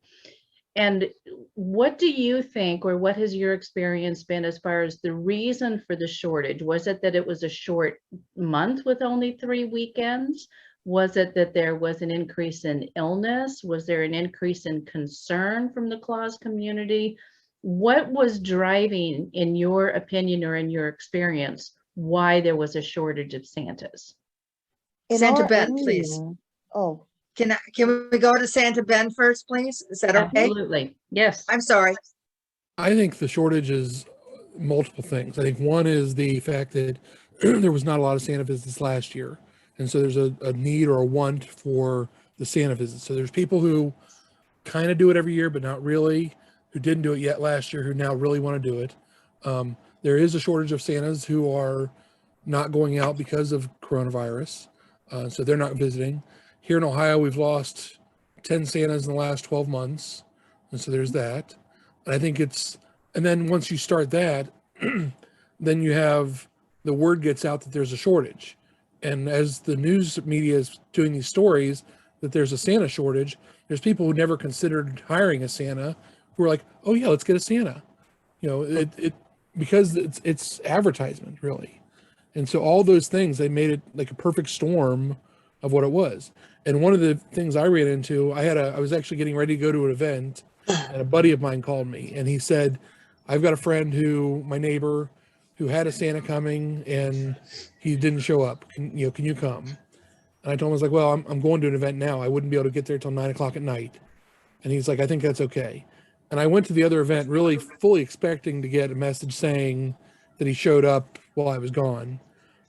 And what do you think, or what has your experience been as far as the reason for the shortage? Was it that it was a short month with only 3 weekends? Was it that there was an increase in illness? Was there an increase in concern from the clause community? What was driving, in your opinion or in your experience, why there was a shortage of Santas? In Santa our Ben, please. area- Oh, Can we go to Santa Ben first, please? Is that okay? Absolutely, yes. I'm sorry. I think the shortage is multiple things. I think one is the fact that there was not a lot of Santa visits last year. And so there's a need or a want for the Santa visits. So there's people who kind of do it every year, but not really, who didn't do it yet last year, who now really want to do it. There is a shortage of Santas who are not going out because of coronavirus. So they're not visiting. Here in Ohio, we've lost 10 Santas in the last 12 months. And so there's that. And I think and then once you start that, then you have, the word gets out that there's a shortage. And as the news media is doing these stories that there's a Santa shortage, there's people who never considered hiring a Santa who are like, oh yeah, let's get a Santa. You know, because it's advertisement really. And so all those things, they made it like a perfect storm of what it was. And one of the things I ran into, I was actually getting ready to go to an event, and a buddy of mine called me and he said, I've got a friend my neighbor, who had a Santa coming and he didn't show up. Can you come? And I told him, I was like, well, I'm going to an event now. I wouldn't be able to get there till 9 o'clock at night. And he's like, I think that's okay. And I went to the other event really fully expecting to get a message saying that he showed up while I was gone.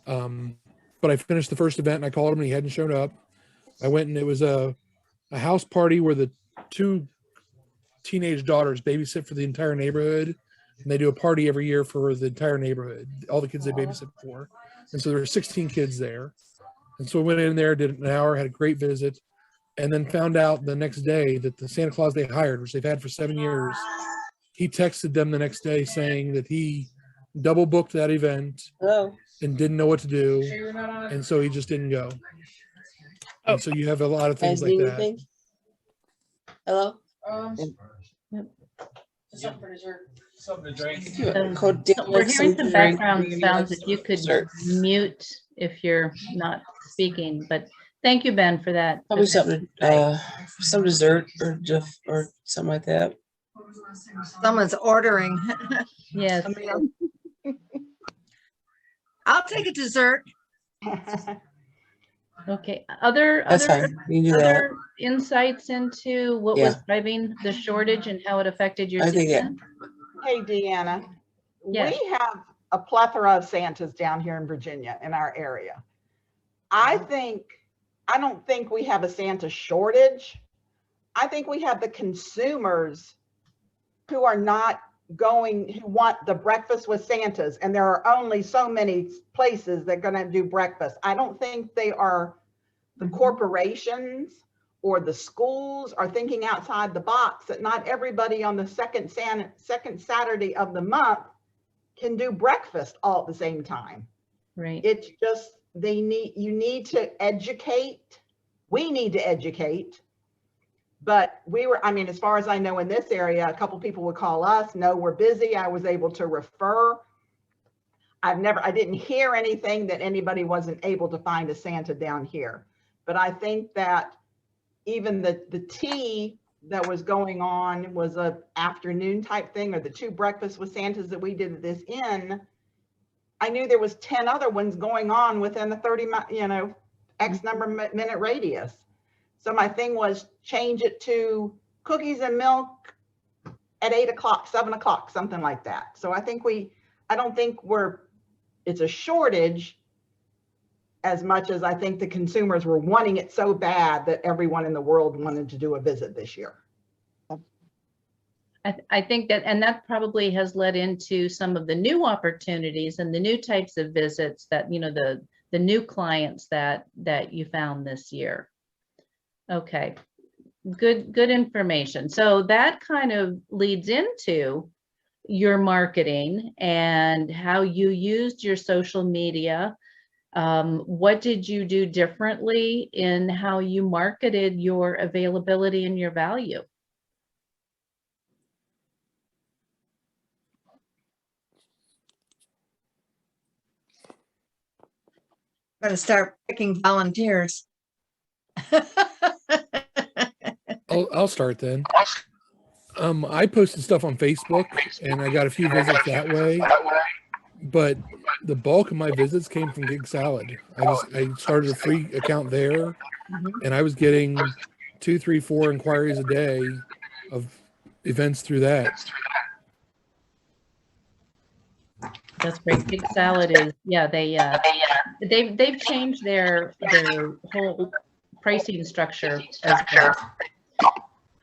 But I finished the first event and I called him and he hadn't showed up. I went and it was a house party where the 2 teenage daughters babysit for the entire neighborhood. And they do a party every year for the entire neighborhood, all the kids they babysit for. And so there were 16 kids there. And so we went in there, did an hour, had a great visit, and then found out the next day that the Santa Claus they hired, which they've had for 7 years, he texted them the next day saying that he double booked that event and didn't know what to do. And so he just didn't go. And so you have a lot of things like that. Hello? Something for dessert. Something to drink. We're hearing some background sounds. If you could mute if you're not speaking, but thank you, Ben, for that. Probably something, some dessert or something like that. Someone's ordering. Yes. I'll take a dessert. Okay. That's fine. You can do that. Other insights into what was driving the shortage and how it affected your season? Hey, Deanna. Yes. We have a plethora of Santas down here in Virginia in our area. I don't think we have a Santa shortage. I think we have the consumers who are not who want the breakfast with Santas, and there are only so many places that are going to do breakfast. I don't think they are the corporations or the schools are thinking outside the box, that not everybody on the second Saturday of the month can do breakfast all at the same time. Right. It's just, you need to educate. We need to educate. But as far as I know in this area, a couple people would call us, no, we're busy. I was able to refer. I didn't hear anything that anybody wasn't able to find a Santa down here. But I think that even the tea that was going on was a afternoon type thing, or the 2 breakfasts with Santas that we did at this inn. I knew there was 10 other ones going on within the 30, X number minute radius. So my thing was change it to cookies and milk at 8 o'clock, 7 o'clock, something like that. So I don't think it's a shortage as much as I think the consumers were wanting it so bad that everyone in the world wanted to do a visit this year. I think that probably has led into some of the new opportunities and the new types of visits that, the the new clients that you found this year. Okay, good information. So that kind of leads into your marketing and how you used your social media. What did you do differently in how you marketed your availability and your value? Gotta start picking volunteers. I'll start then. I posted stuff on Facebook and I got a few visits that way, but the bulk of my visits came from Gig Salad. I started a free account there, and I was getting 2, 3, 4 inquiries a day of events through that. That's great. Gig Salad is, yeah, they've changed their whole pricing structure as well.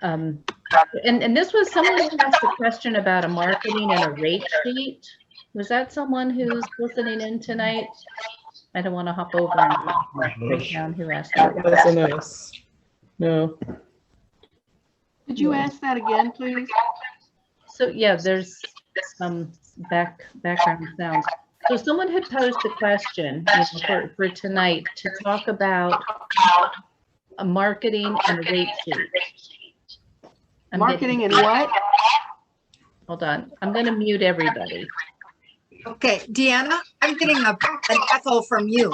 And this was someone who asked a question about a marketing and a rate sheet. Was that someone who's listening in tonight? I don't want to hop over and break down who asked that. That wasn't us. No. Could you ask that again, please? So yeah, there's some background sounds. So someone had posed the question for tonight to talk about a marketing and a rate sheet. Marketing and what? Hold on, I'm going to mute everybody. Okay, Deanna, I'm getting an echo from you.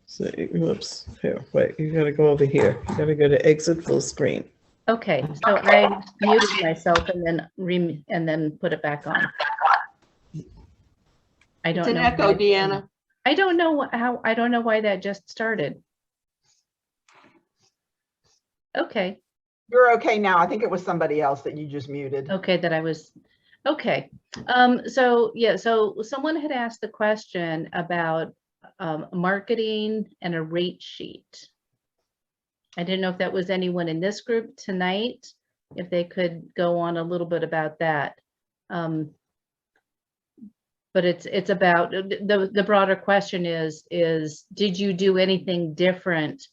So, whoops. Here, wait. You gotta go over here. You gotta go to exit full screen. Okay, so I muted myself and then put it back on. I don't It's an know. echo, Deanna. I don't know how. I don't know why that just started. Okay. You're okay now. I think it was somebody else that you just muted. Okay, that I was. Okay. So yeah. So someone had asked the question about marketing and a rate sheet. I didn't know if that was anyone in this group tonight, if they could go on a little bit about that. But it's about the broader question is did you do anything different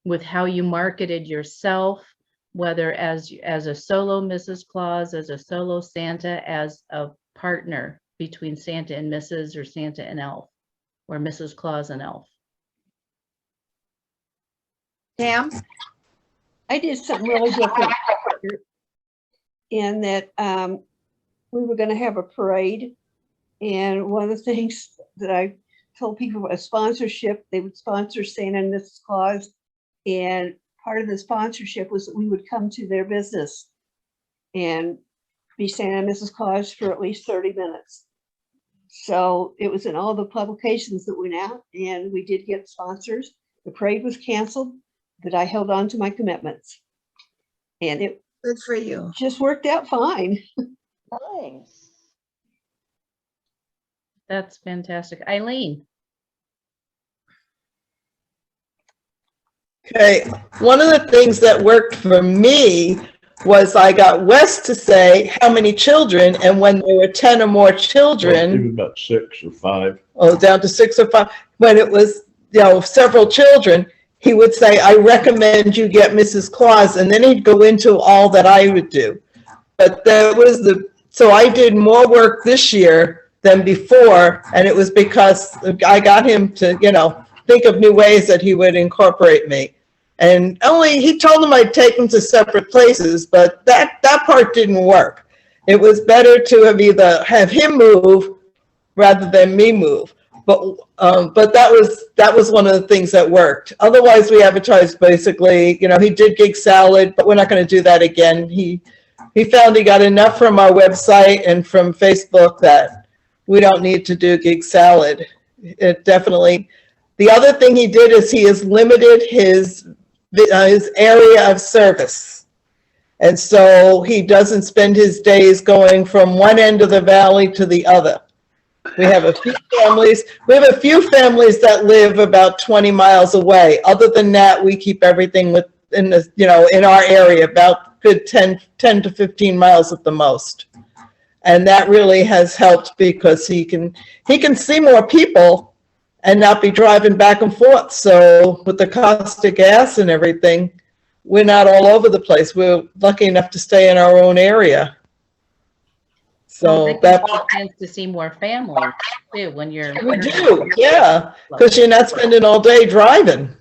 with how you marketed yourself, whether as a solo Mrs. Claus, as a solo Santa, as a partner between Santa and Mrs. or Santa and Elf, or Mrs. Claus and Elf? Tam? I did something really different in that we were going to have a parade. And one of the things that I told people was sponsorship. They would sponsor Santa and Mrs. Claus. And part of the sponsorship was that we would come to their business and be Santa and Mrs. Claus for at least 30 minutes. So it was in all the publications that went out, and we did get sponsors. The parade was canceled, but I held on to my commitments. And it Good for you. just worked out fine. Nice. That's fantastic. Eileen. Okay, one of the things that worked for me was I got Wes to say how many children, and when there were 10 or more children, It was about 6 or 5. oh, down to 6 or 5, when it was, several children, he would say, I recommend you get Mrs. Claus, and then he'd go into all that I would do. But that was so I did more work this year than before, and it was because I got him to, think of new ways that he would incorporate me. And he told them I'd take them to separate places, but that part didn't work. It was better to have him move rather than me move. But that was one of the things that worked. Otherwise, we advertised basically, he did Gig Salad, but we're not going to do that again. He found he got enough from our website and from Facebook that we don't need to do Gig Salad. It definitely. The other thing he did is he has limited his area of service. And so he doesn't spend his days going from one end of the valley to the other. We have a few families that live about 20 miles away. Other than that, we keep everything in our area, about good 10 to 15 miles at the most. And that really has helped because he can see more people and not be driving back and forth. So with the cost of gas and everything, we're not all over the place. We're lucky enough to stay in our own area. Well, So they that get a chance to see more families too when you're. we do, yeah, because you're not spending all day driving.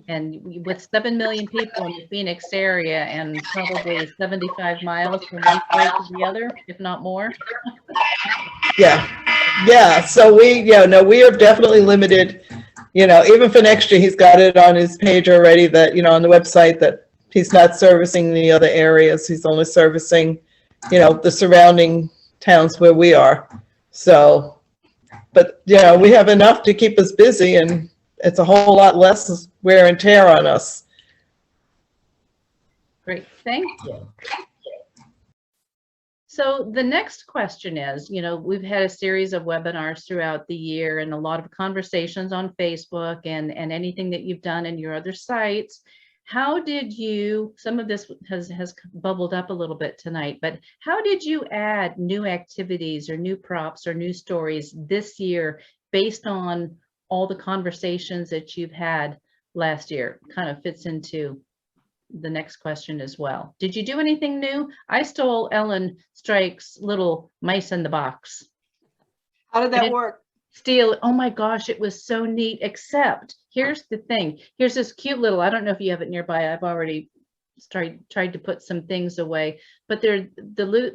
And with 7 million people in the Phoenix area and probably 75 miles from one place to the other, if not more. Yeah. So we are definitely limited. Even for next year, he's got it on his page already that, on the website, that he's not servicing the other areas. He's only servicing, the surrounding towns where we are. So, but, we have enough to keep us busy, and it's a whole lot less wear and tear on us. Great, thank you. So the next question is, we've had a series of webinars throughout the year and a lot of conversations on Facebook and anything that you've done in your other sites. How did you, some of this has bubbled up a little bit tonight, but how did you add new activities or new props or new stories this year based on all the conversations that you've had last year? Kind of fits into the next question as well. Did you do anything new? I stole Ellen Strike's little mice in the box. How did that work? Steal, oh my gosh, it was so neat, except here's the thing. Here's this cute little, I don't know if you have it nearby. I've already tried to put some things away, but they're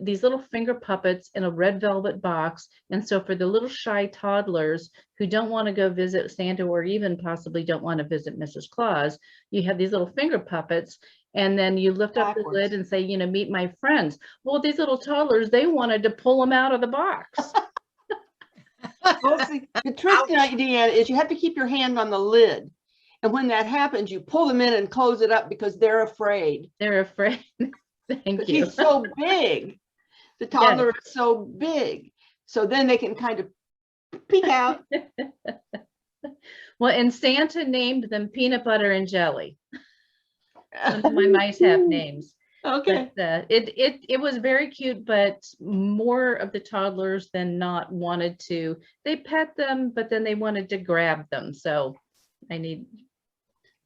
these little finger puppets in a red velvet box. And so for the little shy toddlers who don't want to go visit Santa or even possibly don't want to visit Mrs. Claus, you have these little finger puppets, and then you lift up the lid and say, meet my friends. Well, these little toddlers, they wanted to pull them out of the box. Well, see, the trick, Deanna, is you have to keep your hand on the lid. And when that happens, you pull them in and close it up because they're afraid. They're afraid. Thank you. He's so big. The toddler is so big. So then they can kind of peek out. Well, and Santa named them Peanut Butter and Jelly. Some of my mice have names. Okay. But, it was very cute, but more of the toddlers than not wanted to. They pet them, but then they wanted to grab them. So I need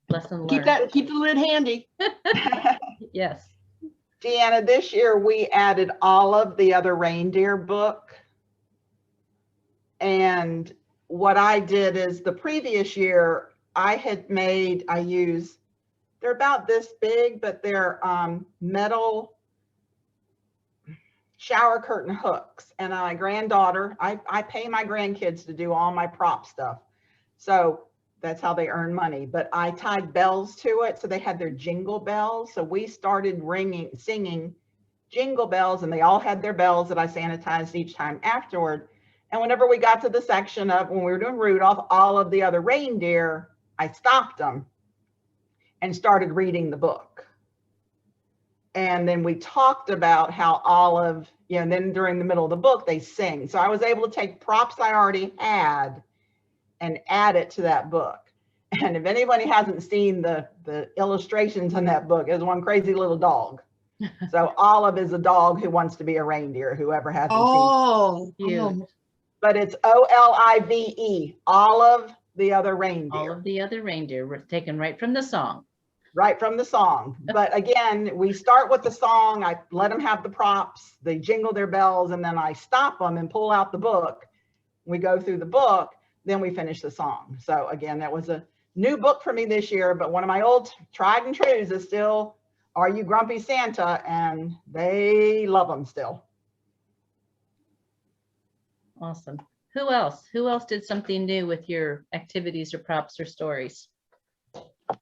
lesson learned. Keep the lid handy. Yes. Deanna, this year we added Olive, the Other Reindeer book. And what I did is the previous year I use, they're about this big, but they're metal shower curtain hooks. And my granddaughter, I pay my grandkids to do all my prop stuff. So that's how they earn money. But I tied bells to it, so they had their jingle bells. So we started singing jingle bells, and they all had their bells that I sanitized each time afterward. And whenever we got to the section of when we were doing Rudolph, All of the Other Reindeer, I stopped them and started reading the book. And then we talked about how Olive, and then during the middle of the book, they sing. So I was able to take props I already had and add it to that book. And if anybody hasn't seen the illustrations in that book, it's one crazy little dog. So Olive is a dog who wants to be a reindeer, whoever hasn't seen. But it's Olive, Olive, the Other Reindeer. All of the Other Reindeer were taken right from the song. Right from the song. But again, we start with the song. I let them have the props. They jingle their bells, and then I stop them and pull out the book. We go through the book, then we finish the song. So again, that was a new book for me this year, but one of my old tried and trues is still Are You Grumpy Santa? And they love them still. Awesome. Who else? Who else did something new with your activities or props or stories?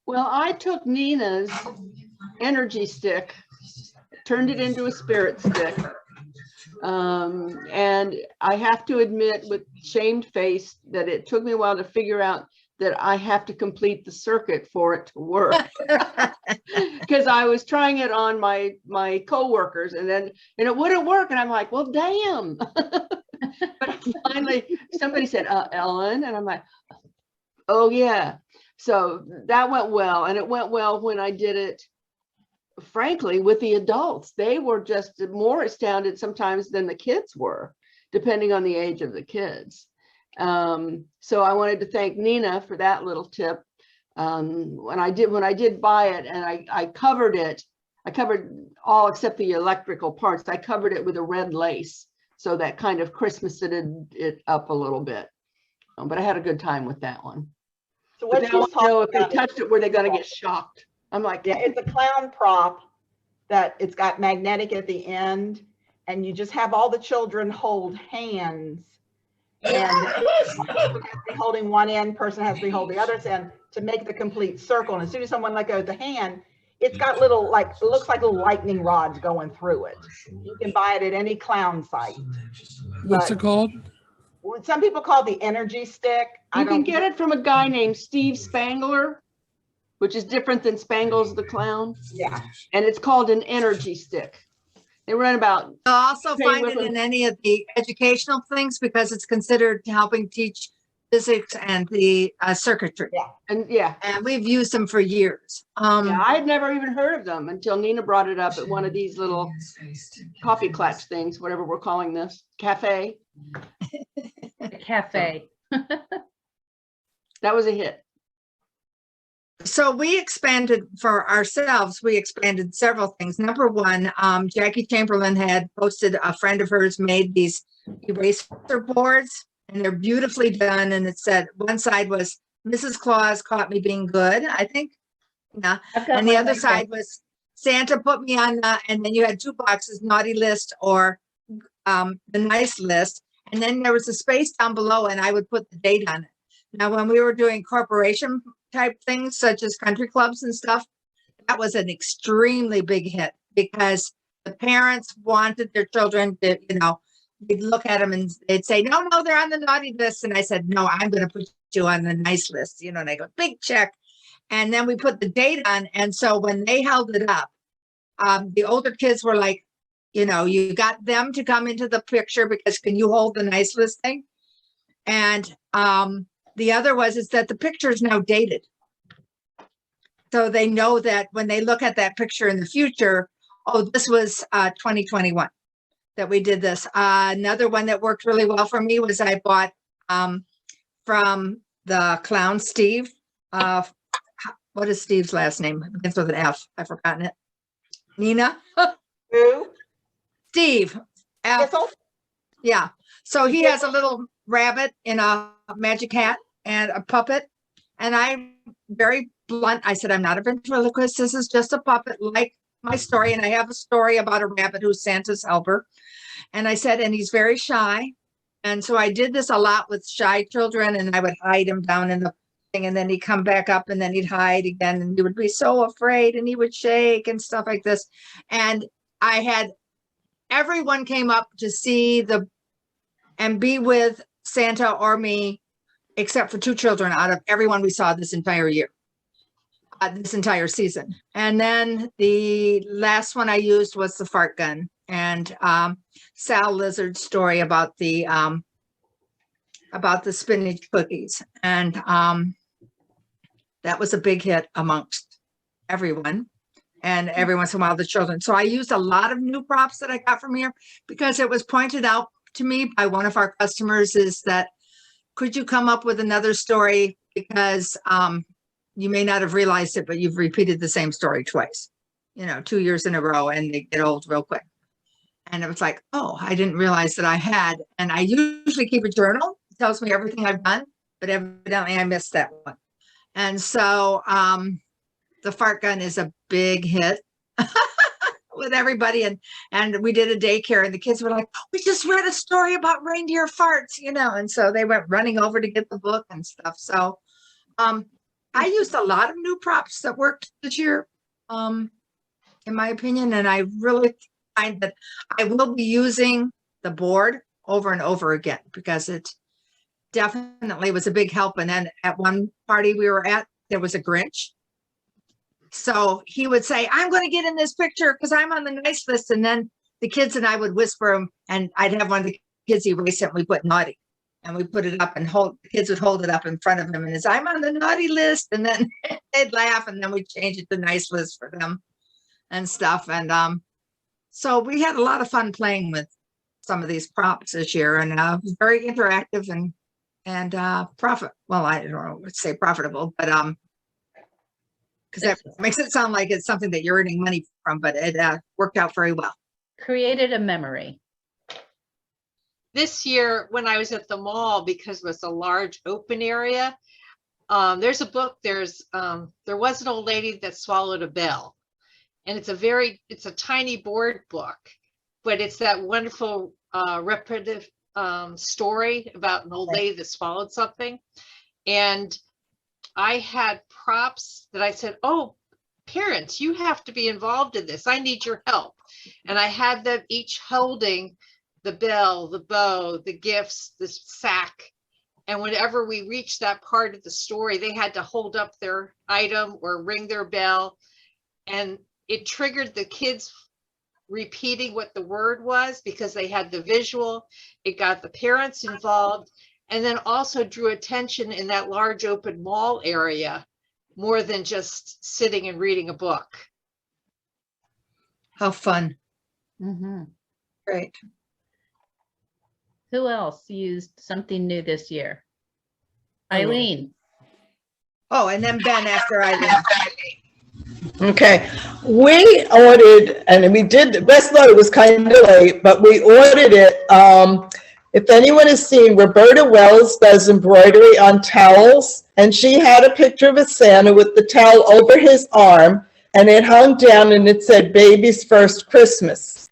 Well, I took Nina's energy stick, turned it into a spirit stick. And I have to admit with shamed face that it took me a while to figure out that I have to complete the circuit for it to work. Because I was trying it on my coworkers, and then it wouldn't work. And I'm like, well, damn. But finally somebody said, Ellen, and I'm like, oh yeah. So that went well, and it went well when I did it frankly, with the adults, they were just more astounded sometimes than the kids were, depending on the age of the kids. So I wanted to thank Nina for that little tip. When I did buy it, and I covered it, I covered all except the electrical parts. I covered it with a red lace, so that kind of Christmased it up a little bit. But I had a good time with that one. So But what now she's I know if talking they about is- touched it, were they going to get shocked? I'm like, Yeah, it's a clown prop that it's got magnetic at the end, and you just have all the children hold hands. And person has to be holding one end, person has to be holding the other end to make the complete circle. And as soon as someone let go of the hand, it's got little, like, it looks like little lightning rods going through it. You can buy it at any clown site. What's it called? Some people call it the energy stick. you can get it from a guy named Steve Spangler, which is different than Spangles the Clown. Yeah. And it's called an energy stick. They run about. You'll also Pay find with it them. in any of the educational things because it's considered helping teach physics and the circuitry. Yeah. And yeah, And we've used them for years. yeah, I had never even heard of them until Nina brought it up at one of these little coffee clutch things, whatever we're calling this, cafe. A cafe. That was a hit. So we expanded for ourselves. We expanded several things. Number one, Jackie Chamberlain had posted, a friend of hers made these eraser boards, and they're beautifully done. And it said one side was Mrs. Claus caught me being good, I think. Yeah. I've got And the mine other like side was Santa put me on the, and then you had two boxes, naughty list or the nice list. And then there was a space down below, and I would put the date on it. Now, when we were doing corporation type things such as country clubs and stuff, that was an extremely big hit because the parents wanted their children to, you know, they'd look at them and they'd say, no, they're on the naughty list. And I said, no, I'm going to put you on the nice list, you know, and I go, big check. And then we put the date on. And so when they held it up, the older kids were like, you know, you got them to come into the picture because can you hold the nice list thing? And the other is that the picture is now dated. So they know that when they look at that picture in the future, oh, this was 2021 that we did this. Another one that worked really well for me was I bought from the clown Steve. What is Steve's last name? It begins with an F. I've forgotten it. Nina? Who? Steve. F. Yes, Yeah. So he has a little rabbit in a magic hat and a puppet. And I'm very blunt. I said, I'm not a ventriloquist. This is just a puppet like my story. And I have a story about a rabbit who's Santa's helper. And I said, and he's very shy. And so I did this a lot with shy children, and I would hide him down in the thing, and then he'd come back up and then he'd hide again. And he would be so afraid and he would shake and stuff like this. And I had everyone came up to see and be with Santa or me, except for two children out of everyone we saw this entire year, this entire season. And then the last one I used was the fart gun and Sal Lizard's story about the spinach cookies. And that was a big hit amongst everyone. And every once in a while, the children. So I used a lot of new props that I got from here because it was pointed out to me by one of our customers is that, could you come up with another story? Because you may not have realized it, but you've repeated the same story twice, 2 years in a row, and they get old real quick. And it was like, oh, I didn't realize that I had. And I usually keep a journal. It tells me everything I've done, but evidently I missed that one. And so the fart gun is a big hit with everybody. And we did a daycare and the kids were like, we just read a story about reindeer farts, and so they went running over to get the book and stuff. So I used a lot of new props that worked this year, in my opinion. And I really find that I will be using the board over and over again because it definitely was a big help. And then at one party we were at, there was a Grinch. So he would say, I'm going to get in this picture because I'm on the nice list. And then the kids and I would whisper him, and I'd have one of the kids erase it. And we put naughty, and we put it up and the kids would hold it up in front of him and I'm on the naughty list. And then they'd laugh, and then we'd change it to nice list for them. and stuff. And so we had a lot of fun playing with some of these props this year, and it was very interactive and well, I don't know what to say profitable, but because that makes it sound like it's something that you're earning money from, but it worked out very well. Created a memory. This year, when I was at the mall, because it was a large open area, there's a book, there was an old lady that swallowed a bell. And it's a tiny board book, but it's that wonderful repetitive story about an old lady that swallowed something. And I had props that I said, oh, parents, you have to be involved in this. I need your help. And I had them each holding the bell, the bow, the gifts, the sack. And whenever we reached that part of the story, they had to hold up their item or ring their bell. And it triggered the kids repeating what the word was because they had the visual. It got the parents involved, and then also drew attention in that large open mall area more than just sitting and reading a book. How fun. Mm-hmm. Great. Who else used something new this year? Eileen. Oh, and then Ben after Eileen. Okay, we ordered, and we did, Best thought it was kind of late, but we ordered it. If anyone has seen, Roberta Wells does embroidery on towels, and she had a picture of a Santa with the towel over his arm, and it hung down and it said, "Baby's First Christmas."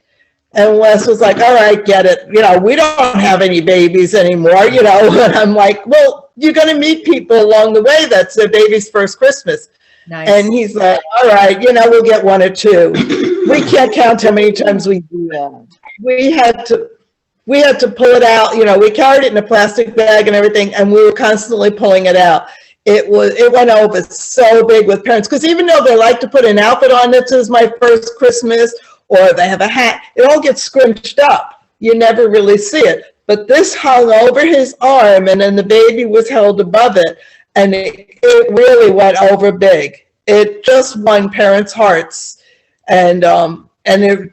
And Wes was like, all right, get it. You know, we don't have any babies anymore, you know. And I'm like, well, you're going to meet people along the way that's their baby's first Christmas. Nice. And he's like, all right, you know, we'll get one or two. We can't count how many times we do that. We had to pull it out. You know, we carried it in a plastic bag and everything, and we were constantly pulling it out. It went over so big with parents, because even though they like to put an outfit on that says "My First Christmas," or they have a hat, it all gets scrunched up. You never really see it. But this hung over his arm, and then the baby was held above it, and it really went over big. It just won parents' hearts. And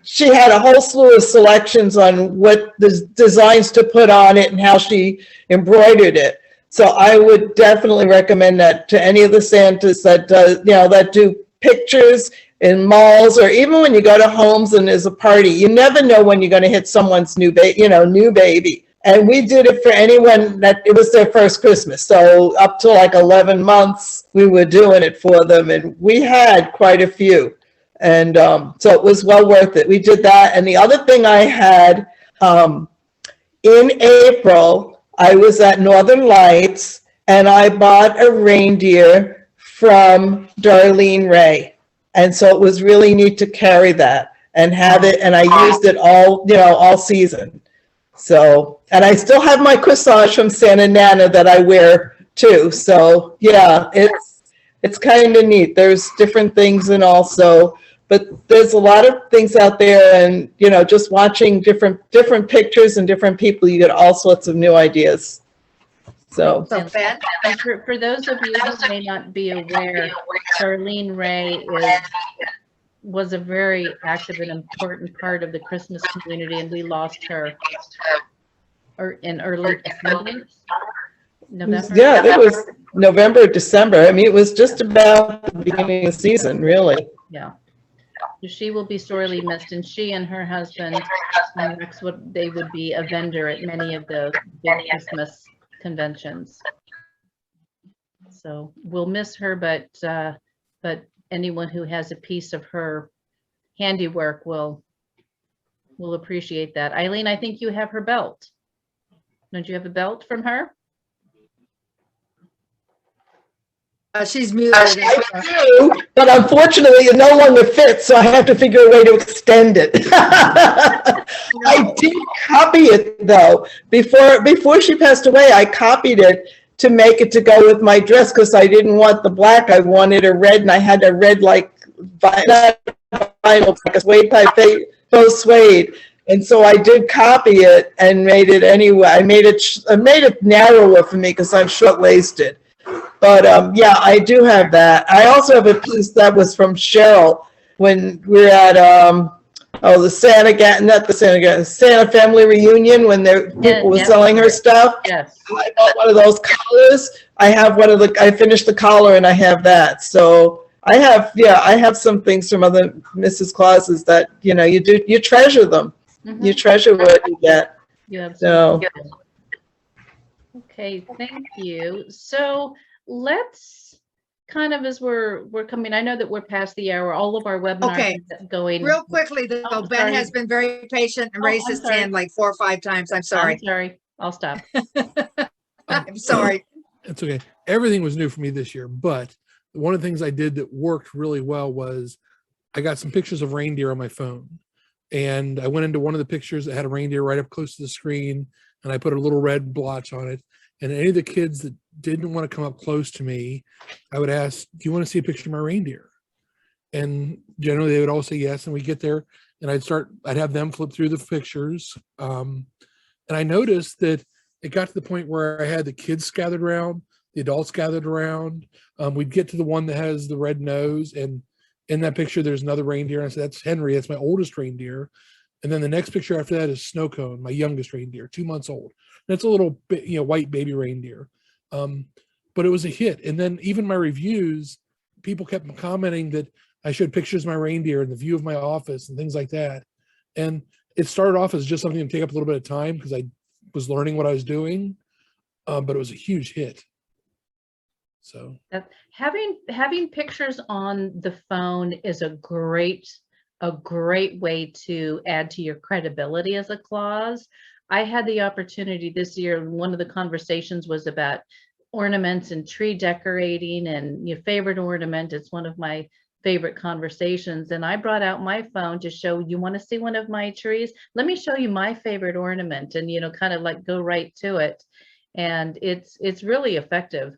she had a whole slew of selections on what the designs to put on it and how she embroidered it. So I would definitely recommend that to any of the Santas that that do pictures in malls, or even when you go to homes and there's a party. You never know when you're going to hit someone's new baby. And we did it for anyone that it was their first Christmas. So up to like 11 months, we were doing it for them, and we had quite a few. And so it was well worth it. We did that. And the other thing I had, in April, I was at Northern Lights, and I bought a reindeer from Darlene Ray. And so it was really neat to carry that and have it. And I used it all season. So, and I still have my corsage from Santa Nana that I wear too. So yeah, it's kind of neat. There's different things, and also, but there's a lot of things out there, and just watching different pictures and different people, you get all sorts of new ideas. So for those of you who may not be aware, Darlene Ray was a very active and important part of the Christmas community, and we lost her in early November. Yeah, it was November, December. I mean, it was just about the beginning of the season, really. Yeah. She will be sorely missed, and she and her husband, Rex, they would be a vendor at many of the big Christmas conventions. So we'll miss her, but anyone who has a piece of her handiwork will appreciate that. Eileen, I think you have her belt. Don't you have a belt from her? She's muted. I do, but unfortunately it no longer fits, so I have to figure a way to extend it. I did copy it though. Before she passed away, I copied it to make it to go with my dress, because I didn't want the black. I wanted a red, and I had a red like vinyl, like a suede type faux suede. And so I did copy it and made it anyway. I made it narrower for me because I'm short-waisted. But yeah, I do have that. I also have a piece that was from Cheryl when we were at, the Santa family reunion when people were Yep. selling her stuff. Yes. I bought one of those collars. I finished the collar and I have that. So I have some things from other Mrs. Clauses that, you treasure them. You treasure what you get. You have So, okay, thank you. So let's kind of, as we're coming, I know that we're past the hour, all of our webinars Okay. are going. Real quickly, though, Oh, Ben has sorry. been very patient and Oh, raised I'm his sorry. hand like 4 or 5 times. I'm sorry. I'm sorry. I'll stop. I'm sorry. It's okay. Everything was new for me this year, but one of the things I did that worked really well was I got some pictures of reindeer on my phone. And I went into one of the pictures that had a reindeer right up close to the screen, and I put a little red blotch on it. And any of the kids that didn't want to come up close to me, I would ask, do you want to see a picture of my reindeer? And generally they would all say yes. And we get there and I'd have them flip through the pictures. And I noticed that it got to the point where I had the kids gathered around, the adults gathered around. We'd get to the one that has the red nose, and in that picture, there's another reindeer. And I said, that's Henry. That's my oldest reindeer. And then the next picture after that is Snow Cone, my youngest reindeer, 2 months old. That's a little bit, white baby reindeer. But it was a hit. And then even my reviews, people kept commenting that I showed pictures of my reindeer and the view of my office and things like that. And it started off as just something to take up a little bit of time because I was learning what I was doing. But it was a huge hit. So having pictures on the phone is a great way to add to your credibility as a clause. I had the opportunity this year, one of the conversations was about ornaments and tree decorating and your favorite ornament. It's one of my favorite conversations. And I brought out my phone to show, you want to see one of my trees? Let me show you my favorite ornament, and, kind of like go right to it. And it's really effective.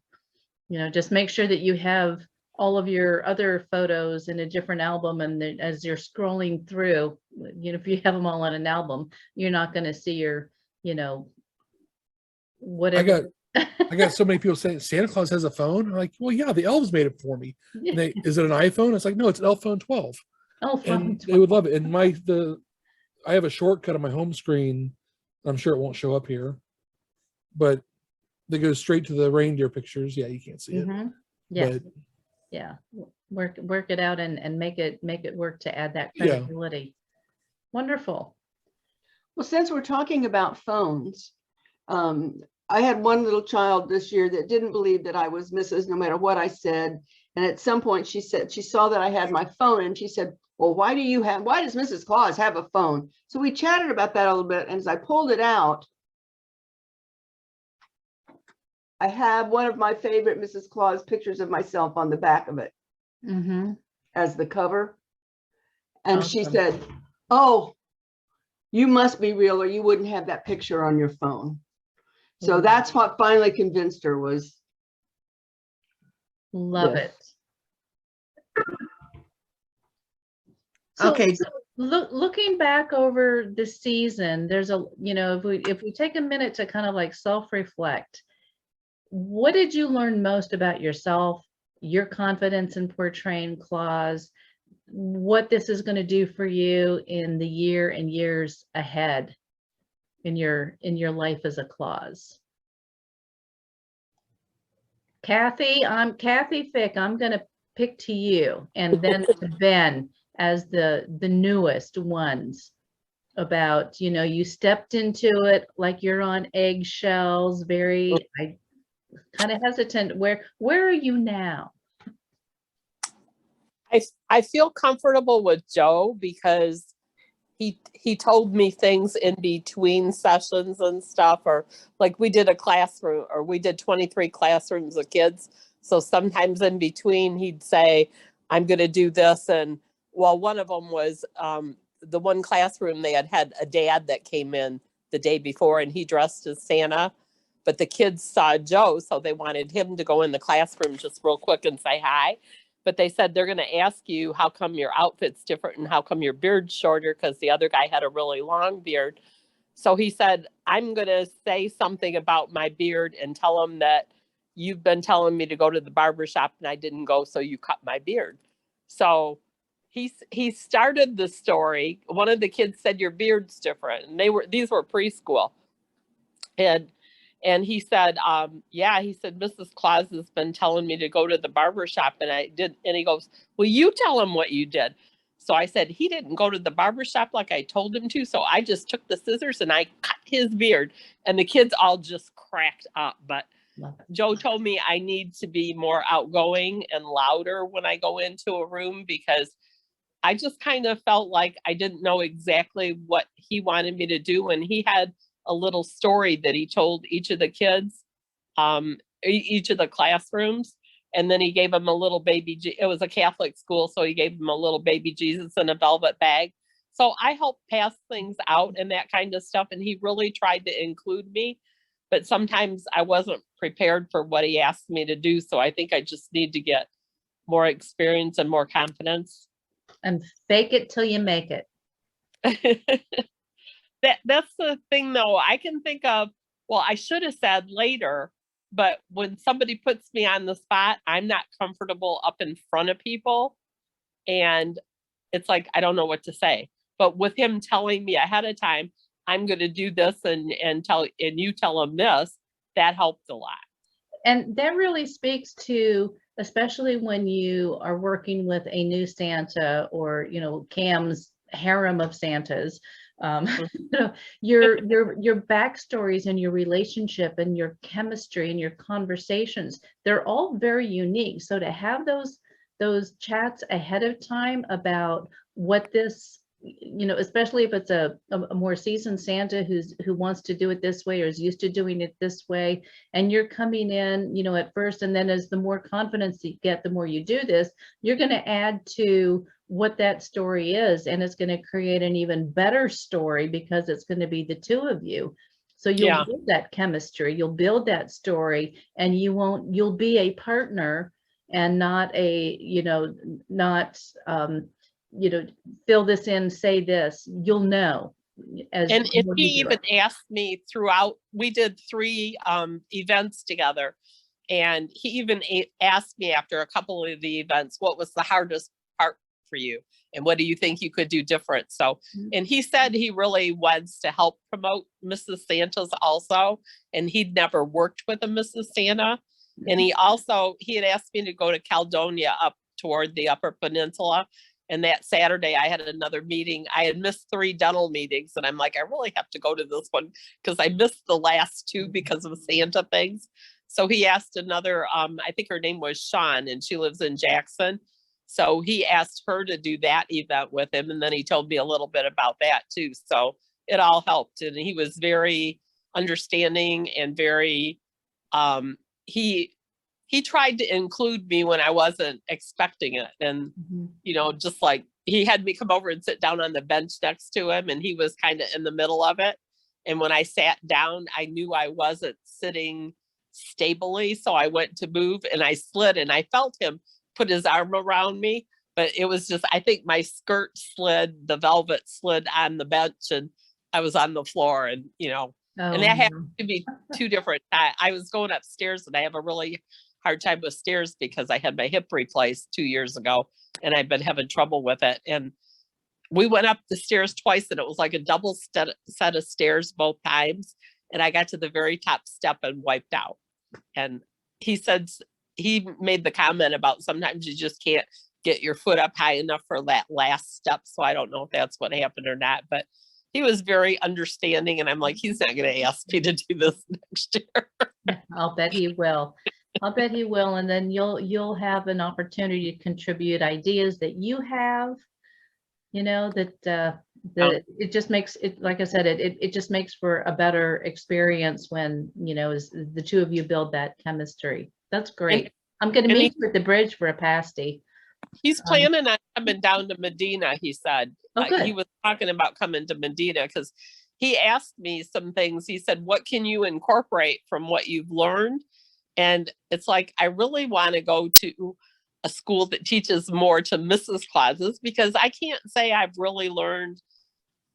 Just make sure that you have all of your other photos in a different album. And then as you're scrolling through, if you have them all on an album, you're not going to see your, whatever. I got so many people saying Santa Claus has a phone. I'm like, well, yeah, the elves made it for me. Is it an iPhone? It's like, no, it's an iPhone 12. And they would love it. And I have a shortcut on my home screen. I'm sure it won't show up here, but they go straight to the reindeer pictures. Yeah, you can't see it. Yeah. But, yeah. Work it out and make it work to add that credibility. Yeah. Wonderful. Well, since we're talking about phones, I had one little child this year that didn't believe that I was Mrs. no matter what I said. And at some point she said, she saw that I had my phone and she said, well, why does Mrs. Claus have a phone? So we chatted about that a little bit. And as I pulled it out, I have one of my favorite Mrs. Claus pictures of myself on the back of it as the cover. And awesome. She said, oh, you must be real or you wouldn't have that picture on your phone. So that's what finally convinced her was. Love it. Okay. So looking back over the season, there's if we take a minute to kind of like self-reflect, what did you learn most about yourself, your confidence in portraying Claus, what this is going to do for you in the year and years ahead in your life as a Claus? Kathy, I'm Kathy Fick. I'm going to pick to you, and then to Ben as the newest ones. About you stepped into it like you're on eggshells, very kind of hesitant. Where are you now? I feel comfortable with Joe because he told me things in between sessions and stuff, or like we did a classroom, or we did 23 classrooms of kids. So sometimes in between he'd say, I'm going to do this. And well, one of them was the one classroom they had a dad that came in the day before and he dressed as Santa, but the kids saw Joe. So they wanted him to go in the classroom just real quick and say hi. But they said, they're going to ask you, how come your outfit's different and how come your beard's shorter? Because the other guy had a really long beard. So he said, I'm going to say something about my beard and tell him that you've been telling me to go to the barber shop and I didn't go, so you cut my beard. So he started the story. One of the kids said, your beard's different. And these were preschool. And he said, yeah, he said, Mrs. Claus has been telling me to go to the barber shop, and I did. And he goes, well, you tell him what you did. So I said, he didn't go to the barber shop like I told him to. So I just took the scissors and I cut his beard, and the kids all just cracked up. But Joe told me I need to be more outgoing and louder when I go into a room, because I just kind of felt like I didn't know exactly what he wanted me to do. And he had a little story that he told each of the kids, each of the classrooms. And then he gave them a little baby, it was a Catholic school, so he gave them a little baby Jesus in a velvet bag. So I helped pass things out and that kind of stuff. And he really tried to include me, but sometimes I wasn't prepared for what he asked me to do. So I think I just need to get more experience and more confidence. And fake it till you make it. That's the thing though. I can think of, well, I should have said later, but when somebody puts me on the spot, I'm not comfortable up in front of people. And it's like, I don't know what to say. But with him telling me ahead of time, I'm going to do this and you tell him this, that helped a lot. And that really speaks to, especially when you are working with a new Santa, or, you know, Cam's harem of Santas, you know, your backstories and your relationship and your chemistry and your conversations, they're all very unique. So to have those chats ahead of time about what this, you know, especially if it's a more seasoned Santa who wants to do it this way or is used to doing it this way, and you're coming in, you know, at first, and then as the more confidence you get, the more you do this, you're going to add to what that story is, and it's going to create an even better story because it's going to be the two of you. So you'll build that chemistry, you'll build that story, and you'll be a partner and not a, you know, you know, fill this in, say this, you'll know. And if he even asked me throughout, we did 3 events together, and he even asked me after a couple of the events, what was the hardest part for you? And what do you think you could do different? So, and he said he really wants to help promote Mrs. Santa's also, and he'd never worked with a Mrs. Santa. And he had asked me to go to Caledonia up toward the Upper Peninsula. And that Saturday I had another meeting. I had missed 3 dental meetings, and I'm like, I really have to go to this one because I missed the last 2 because of Santa things. So he asked another, I think her name was Sean, and she lives in Jackson. So he asked her to do that event with him. And then he told me a little bit about that too. So it all helped. And he was very understanding and very, he tried to include me when I wasn't expecting it. And, you know, just like he had me come over and sit down on the bench next to him, and he was kind of in the middle of it. And when I sat down, I knew I wasn't sitting stably. So I went to move and I slid, and I felt him put his arm around me, but it was just, I think my skirt slid, the velvet slid on the bench, and I was on the floor, and, you know, and that happened to be 2 different, I was going upstairs, and I have a really hard time with stairs because I had my hip replaced 2 years ago, and I've been having trouble with it. And we went up the stairs twice, and it was like a double set of stairs both times. And I got to the very top step and wiped out. And he said, he made the comment about sometimes you just can't get your foot up high enough for that last step. So I don't know if that's what happened or not, but he was very understanding. And I'm like, he's not going to ask me to do this next year. I'll bet he will. I'll bet he will. And then you'll have an opportunity to contribute ideas that you have, you know, that it just makes it, like I said, it just makes for a better experience when, you know, as the two of you build that chemistry. That's great. I'm going to meet you at the bridge for a pasty. He's planning on coming down to Medina, he said. He was talking about coming to Medina because he asked me some things. He said, what can you incorporate from what you've learned? And it's like, I really want to go to a school that teaches more to Mrs. Clauses, because I can't say I've really learned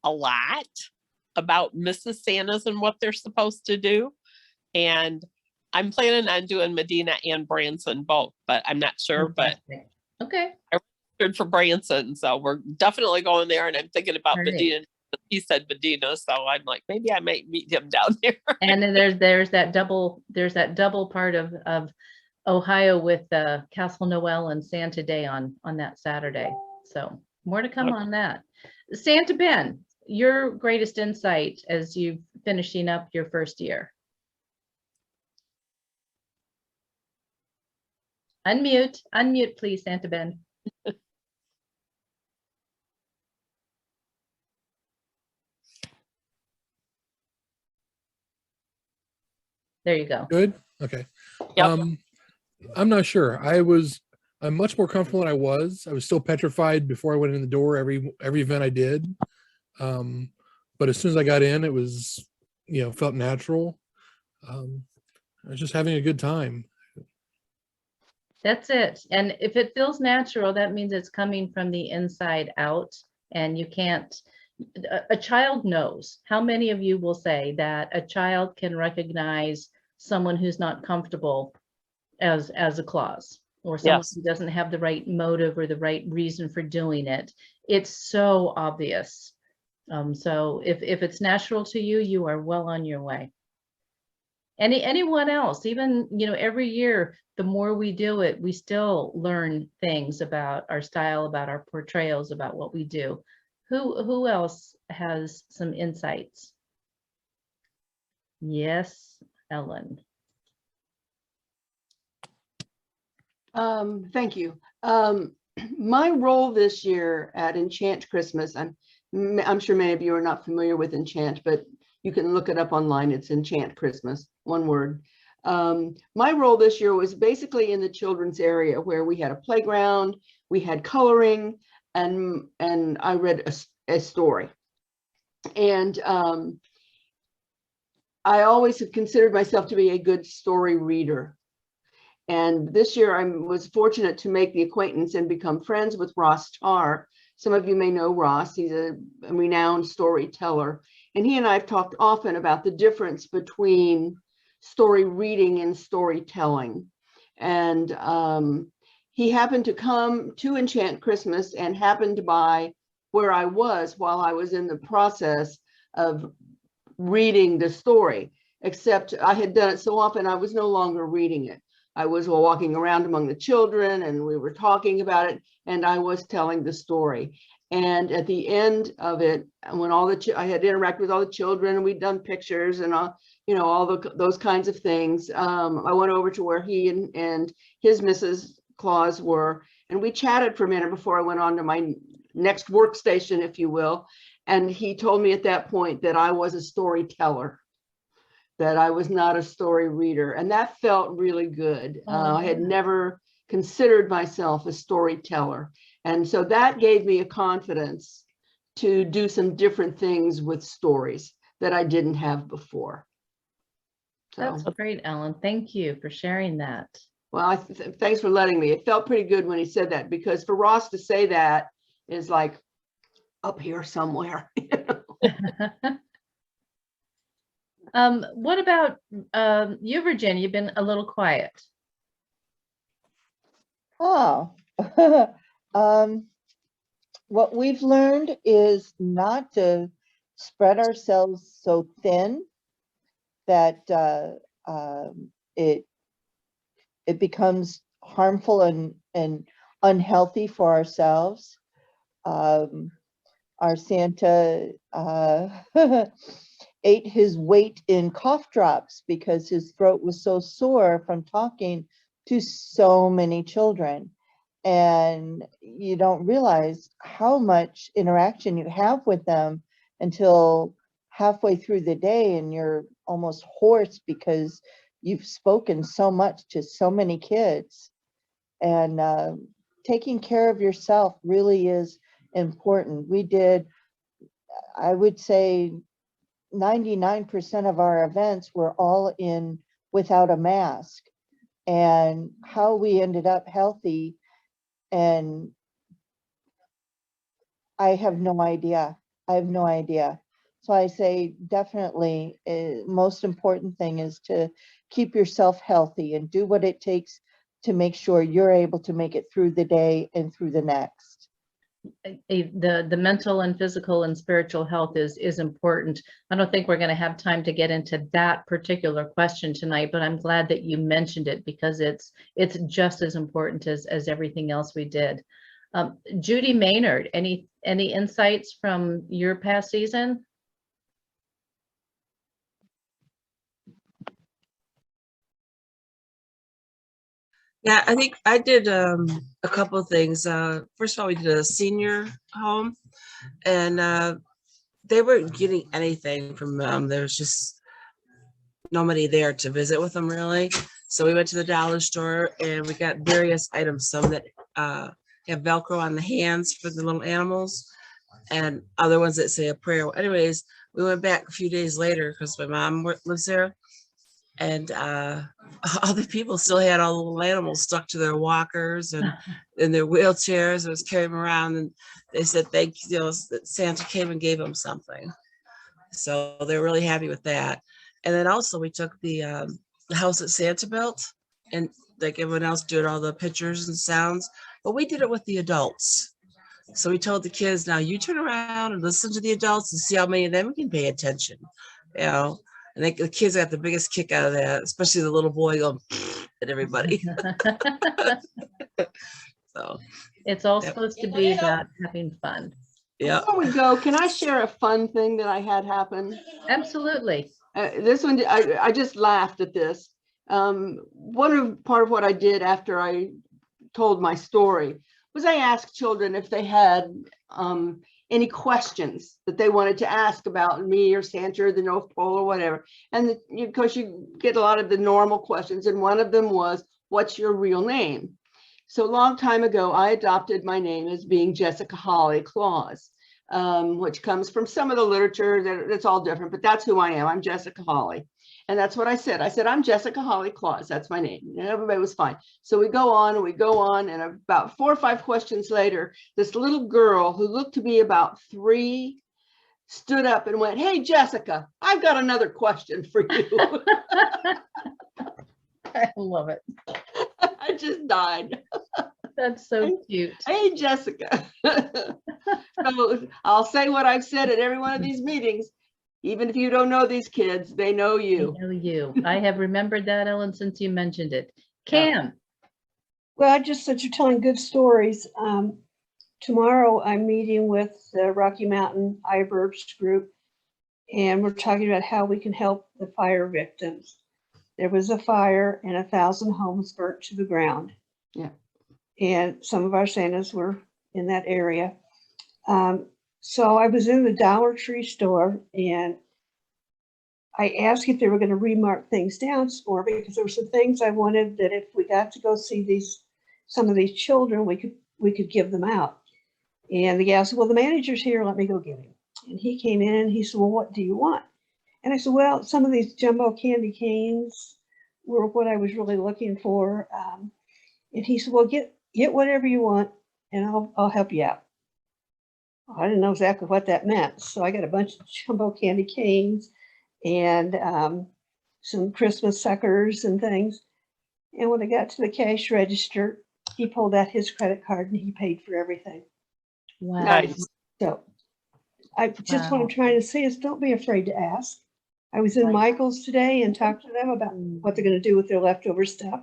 a lot about Mrs. Santas and what they're supposed to do. And I'm planning on doing Medina and Branson both, but I'm not sure. But okay, registered for Branson, so we're definitely going there. And I'm thinking about Great. Medina. He said Medina, so I'm like, maybe I might meet him down there. And then there's that double part of Ohio with Castle Noel and Santa Day on that Saturday. So more to come Okay. on that. Santa Ben, your greatest insight as you finishing up your first year. Unmute, please, Santa Ben. There you go. Good. Okay. Yep. I'm not sure. I'm much more comfortable than I was. I was still petrified before I went in the door every event I did. But as soon as I got in, it was, felt natural. I was just having a good time. That's it. And if it feels natural, that means it's coming from the inside out, and you can't, a child knows. How many of you will say that a child can recognize someone who's not comfortable as a clause, or someone Yes. who doesn't have the right motive or the right reason for doing it? It's so obvious. So if it's natural to you, you are well on your way. Anyone else, even, every year, the more we do it, we still learn things about our style, about our portrayals, about what we do. Who else has some insights? Yes, Ellen. Thank you. My role this year at Enchant Christmas, I'm sure many of you are not familiar with Enchant, but you can look it up online. It's Enchant Christmas, one word. My role this year was basically in the children's area, where we had a playground, we had coloring, and I read a story. And I always have considered myself to be a good story reader. And this year I was fortunate to make the acquaintance and become friends with Ross Tarr. Some of you may know Ross. He's a renowned storyteller. And he and I have talked often about the difference between story reading and storytelling. And he happened to come to Enchant Christmas and happened by where I was while I was in the process of reading the story, except I had done it so often I was no longer reading it. I was walking around among the children and we were talking about it, and I was telling the story. And at the end of it, when I had interacted with all the children and we'd done pictures and those kinds of things, I went over to where he and his Mrs. Claus were, and we chatted for a minute before I went on to my next workstation, if you will. And he told me at that point that I was a storyteller, that I was not a story reader. And that felt really good. I had never considered myself a storyteller. And so that gave me a confidence to do some different things with stories that I didn't have before. So, that's great, Ellen. Thank you for sharing that. Well, thanks for letting me. It felt pretty good when he said that, because for Ross to say that is like up here somewhere. What about you, Virginia? You've been a little quiet. Oh, what we've learned is not to spread ourselves so thin that it becomes harmful and unhealthy for ourselves. Our Santa ate his weight in cough drops because his throat was so sore from talking to so many children. And you don't realize how much interaction you have with them until halfway through the day, and you're almost hoarse because you've spoken so much to so many kids. And taking care of yourself really is important. We did, I would say, 99% of our events were all in without a mask, and how we ended up healthy, and I have no idea. So I say definitely most important thing is to keep yourself healthy and do what it takes to make sure you're able to make it through the day and through the next. The mental and physical and spiritual health is important. I don't think we're going to have time to get into that particular question tonight, but I'm glad that you mentioned it because it's just as important as everything else we did. Judy Maynard, any insights from your past season? Yeah, I think I did a couple of things. First of all, we did a senior home, and they weren't getting anything from them. There was just nobody there to visit with them, really. So we went to the dollar store and we got various items, some that have Velcro on the hands for the little animals, and other ones that say a prayer. Anyways, we went back a few days later because my mom lives there. And all the people still had all the little animals stuck to their walkers and in their wheelchairs. It was carrying them around, and they said thank you, that Santa came and gave them something. So they're really happy with that. And then also we took the house that Santa built, and like everyone else did all the pictures and sounds, but we did it with the adults. So we told the kids, now you turn around and listen to the adults and see how many of them can pay attention, you know. And the kids got the biggest kick out of that, especially the little boy going at everybody. So it's all supposed to be about having fun. Yeah. Before we go, can I share a fun thing that I had happen? Absolutely. This one, I just laughed at this. Part of what I did after I told my story was I asked children if they had any questions that they wanted to ask about me or Santa or the North Pole or whatever. And because you get a lot of the normal questions, and one of them was, what's your real name? So a long time ago, I adopted my name as being Jessica Holly Claus, which comes from some of the literature that's all different, but that's who I am. I'm Jessica Holly. And that's what I said. I said, I'm Jessica Holly Claus. That's my name. And everybody was fine. So we go on and we go on. And about 4 or 5 questions later, this little girl who looked to be about 3 stood up and went, hey, Jessica, I've got another question for you. I love it. I just died. That's so cute. Hey, Jessica. So I'll say what I've said at every one of these meetings. Even if you don't know these kids, they know you. I know you. I have remembered that, Ellen, since you mentioned it. Cam. Well, just that you're telling good stories. Tomorrow I'm meeting with the Rocky Mountain iBirds group, and we're talking about how we can help the fire victims. There was a fire and 1,000 homes burnt to the ground. Yeah. And some of our Santas were in that area. So I was in the Dollar Tree store and I asked if they were going to remark things down for me because there were some things I wanted that if we got to go see some of these children, we could give them out. And the gal said, well, the manager's here, let me go get him. And he came in and he said, well, what do you want? And I said, well, some of these jumbo candy canes were what I was really looking for. And he said, well, get whatever you want and I'll help you out. I didn't know exactly what that meant. So I got a bunch of jumbo candy canes and some Christmas suckers and things. And when I got to the cash register, he pulled out his credit card and he paid for everything. Wow. Nice. So what I'm trying to say is don't be afraid to ask. I was in Michael's today and talked to them about what they're going to do with their leftover stuff.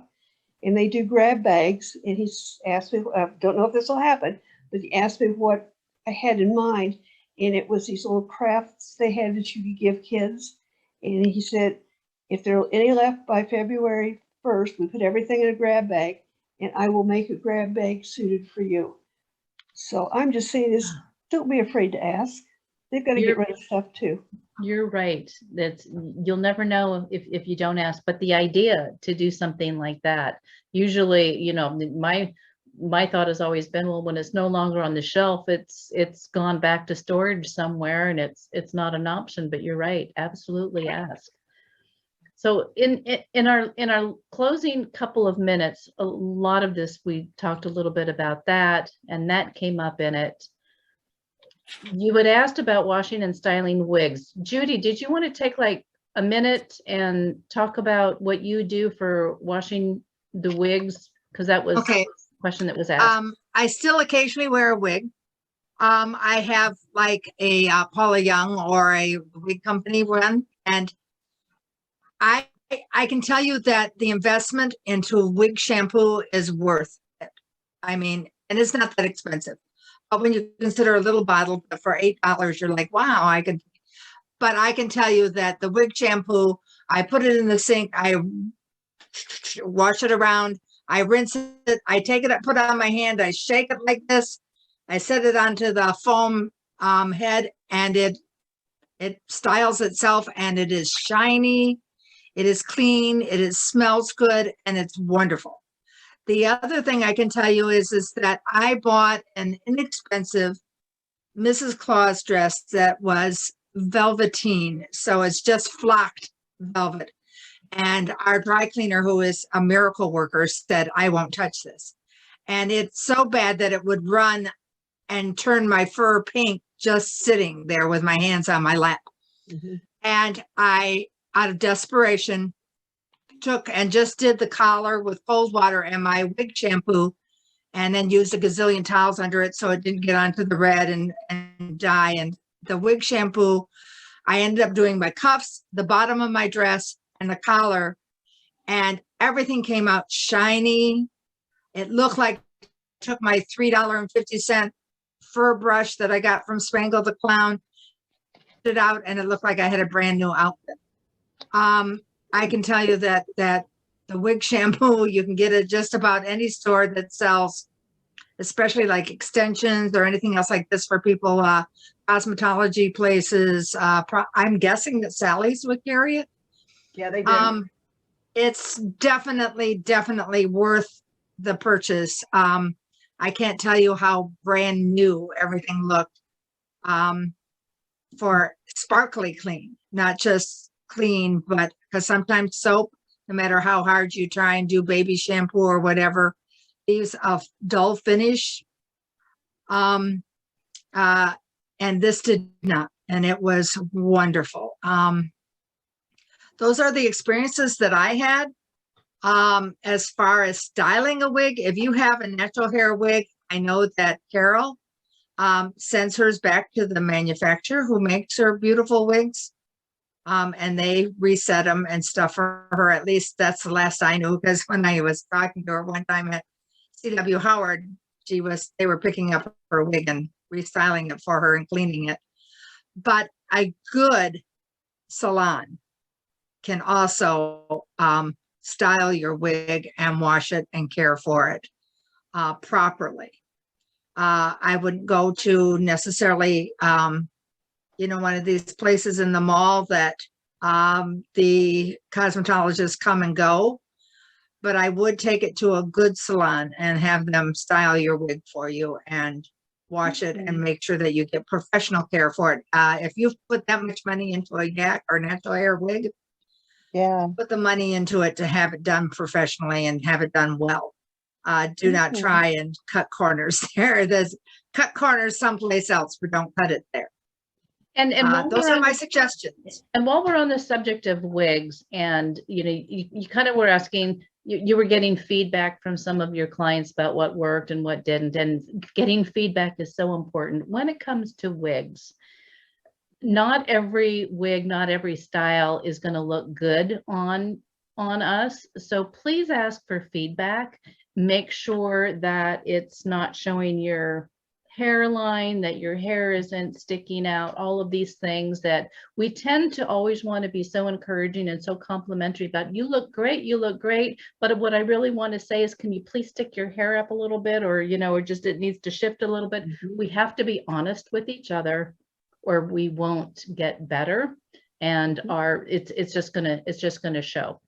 And they do grab bags. And he's asked me, I don't know if this will happen, but he asked me what I had in mind. And it was these little crafts they had that you could give kids. And he said, if there are any left by February 1st, we put everything in a grab bag and I will make a grab bag suited for you. So I'm just saying this, don't be afraid to ask. They've got to get rid of stuff too. You're right. You'll never know if you don't ask, but the idea to do something like that, usually, you know, my thought has always been, well, when it's no longer on the shelf, it's gone back to storage somewhere and it's not an option, but you're right. Absolutely ask. So in our closing couple of minutes, a lot of this, we talked a little bit about that, and that came up in it. You had asked about washing and styling wigs. Judy, did you want to take like a minute and talk about what you do for washing the wigs Because that was Okay. a question that was asked. I still occasionally wear a wig. I have like a Paula Young or a wig company one, and I can tell you that the investment into wig shampoo is worth it. I mean, and it's not that expensive. But when you consider a little bottle for $8, you're like, wow, I could. But I can tell you that the wig shampoo, I put it in the sink, I wash it around, I rinse it, I take it, I put it on my hand, I shake it like this, I set it onto the foam head, and it styles itself, and it is shiny, it is clean, smells good, and it's wonderful. The other thing I can tell you is that I bought an inexpensive Mrs. Claus dress that was velveteen. So it's just flocked velvet. And our dry cleaner, who is a miracle worker, said, I won't touch this. And it's so bad that it would run and turn my fur pink just sitting there with my hands on my lap. Mhm. And I, out of desperation, took and just did the collar with cold water and my wig shampoo, and then used a gazillion towels under it so it didn't get onto the red and dye. And the wig shampoo, I ended up doing my cuffs, the bottom of my dress, and the collar, and everything came out shiny. It looked like I took my $3.50 fur brush that I got from Spangle the Clown, it out, and it looked like I had a brand new outfit. I can tell you that the wig shampoo, you can get it just about any store that sells, especially like extensions or anything else like this for people, cosmetology places. I'm guessing that Sally's would carry it. Yeah, they do. It's definitely worth the purchase. I can't tell you how brand new everything looked, for sparkly clean, not just clean, but because sometimes soap, no matter how hard you try and do baby shampoo or whatever, leaves a dull finish. And this did not, and it was wonderful. Those are the experiences that I had. As far as styling a wig, if you have a natural hair wig, I know that Carol sends hers back to the manufacturer who makes her beautiful wigs. And they reset them and stuff for her. At least that's the last I knew, because when I was talking to her one time at C.W. Howard, they were picking up her wig and restyling it for her and cleaning it. But a good salon can also style your wig and wash it and care for it properly. I wouldn't go to necessarily, one of these places in the mall that the cosmetologists come and go, but I would take it to a good salon and have them style your wig for you and wash it and make sure that you get professional care for it. If you've put that much money into a yak or natural hair wig, Yeah. put the money into it to have it done professionally and have it done well. Do not try and cut corners there. There's cut corners someplace else, but don't cut it there. And those are my suggestions. And while we're on the subject of wigs, and you kind of were asking, you were getting feedback from some of your clients about what worked and what didn't, and getting feedback is so important when it comes to wigs. Not every wig, not every style is going to look good on us. So please ask for feedback. Make sure that it's not showing your hairline, that your hair isn't sticking out, all of these things that we tend to always want to be so encouraging and so complimentary about. You look great. But what I really want to say is, can you please stick your hair up a little bit, or, or just it needs to shift a little bit. We have to be honest with each other, or we won't get better. And it's just gonna show.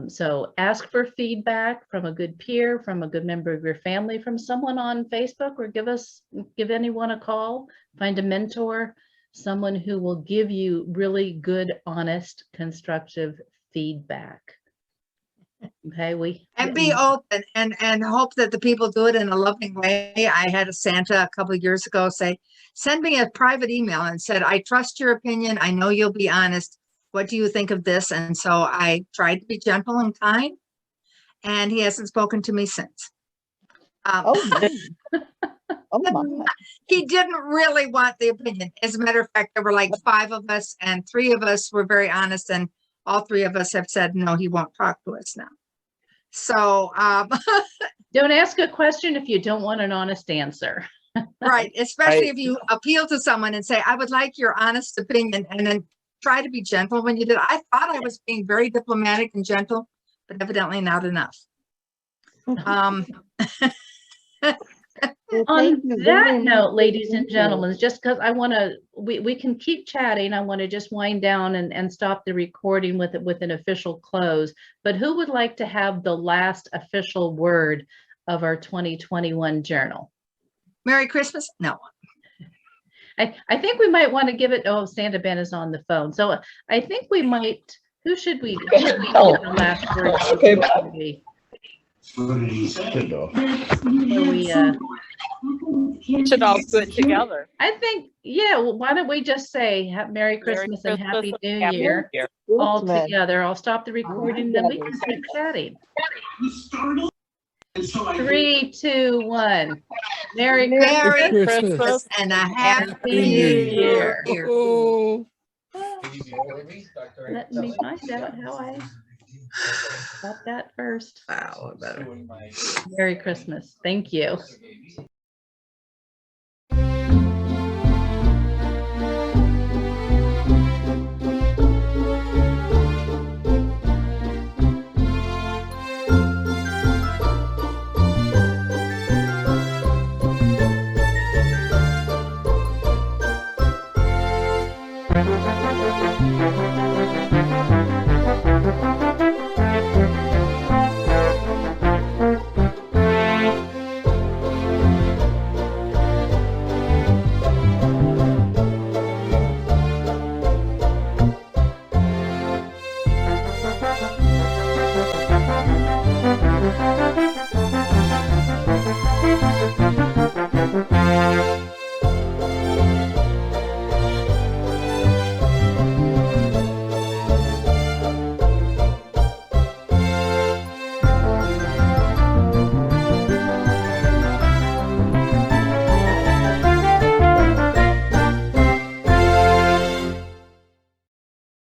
So ask for feedback from a good peer, from a good member of your family, from someone on Facebook, or give anyone a call, find a mentor, someone who will give you really good, honest, constructive feedback. Okay, and be open and hope that the people do it in a loving way. I had a Santa a couple of years ago send me a private email and said, I trust your opinion. I know you'll be honest. What do you think of this? And so I tried to be gentle and kind. and he hasn't spoken to me since. Oh, my. Oh, my. He didn't really want the opinion. As a matter of fact, there were like 5 of us, and 3 of us were very honest, and all 3 of us have said, no, he won't talk to us now. So, Don't ask a question if you don't want an honest answer. right, especially if you appeal to someone and say, I would like your honest opinion, and then try to be gentle when you did. I thought I was being very diplomatic and gentle, but evidently not enough. Well, On thank you that very much note, for ladies your and input. gentlemen, just because I want to, we can keep chatting. I want to just wind down and stop the recording with an official close. But who would like to have the last official word of our 2021 journal? Merry Christmas? No. I think we might want to give it, oh, Santa Ben is on the phone. So I think we might, who should we give the last word to? Okay. We should all do it together. I think, yeah, well, why don't we just say Merry Christmas and Happy New Happy Year Year. all Christmas. together. I'll stop the recording, then we can keep chatting. 3, 2, 1. Merry Merry Christmas. Christmas and a Happy Happy New New Year. Year. Oh. Let me find out how I got that first. Wow, better. Merry Christmas. Thank you.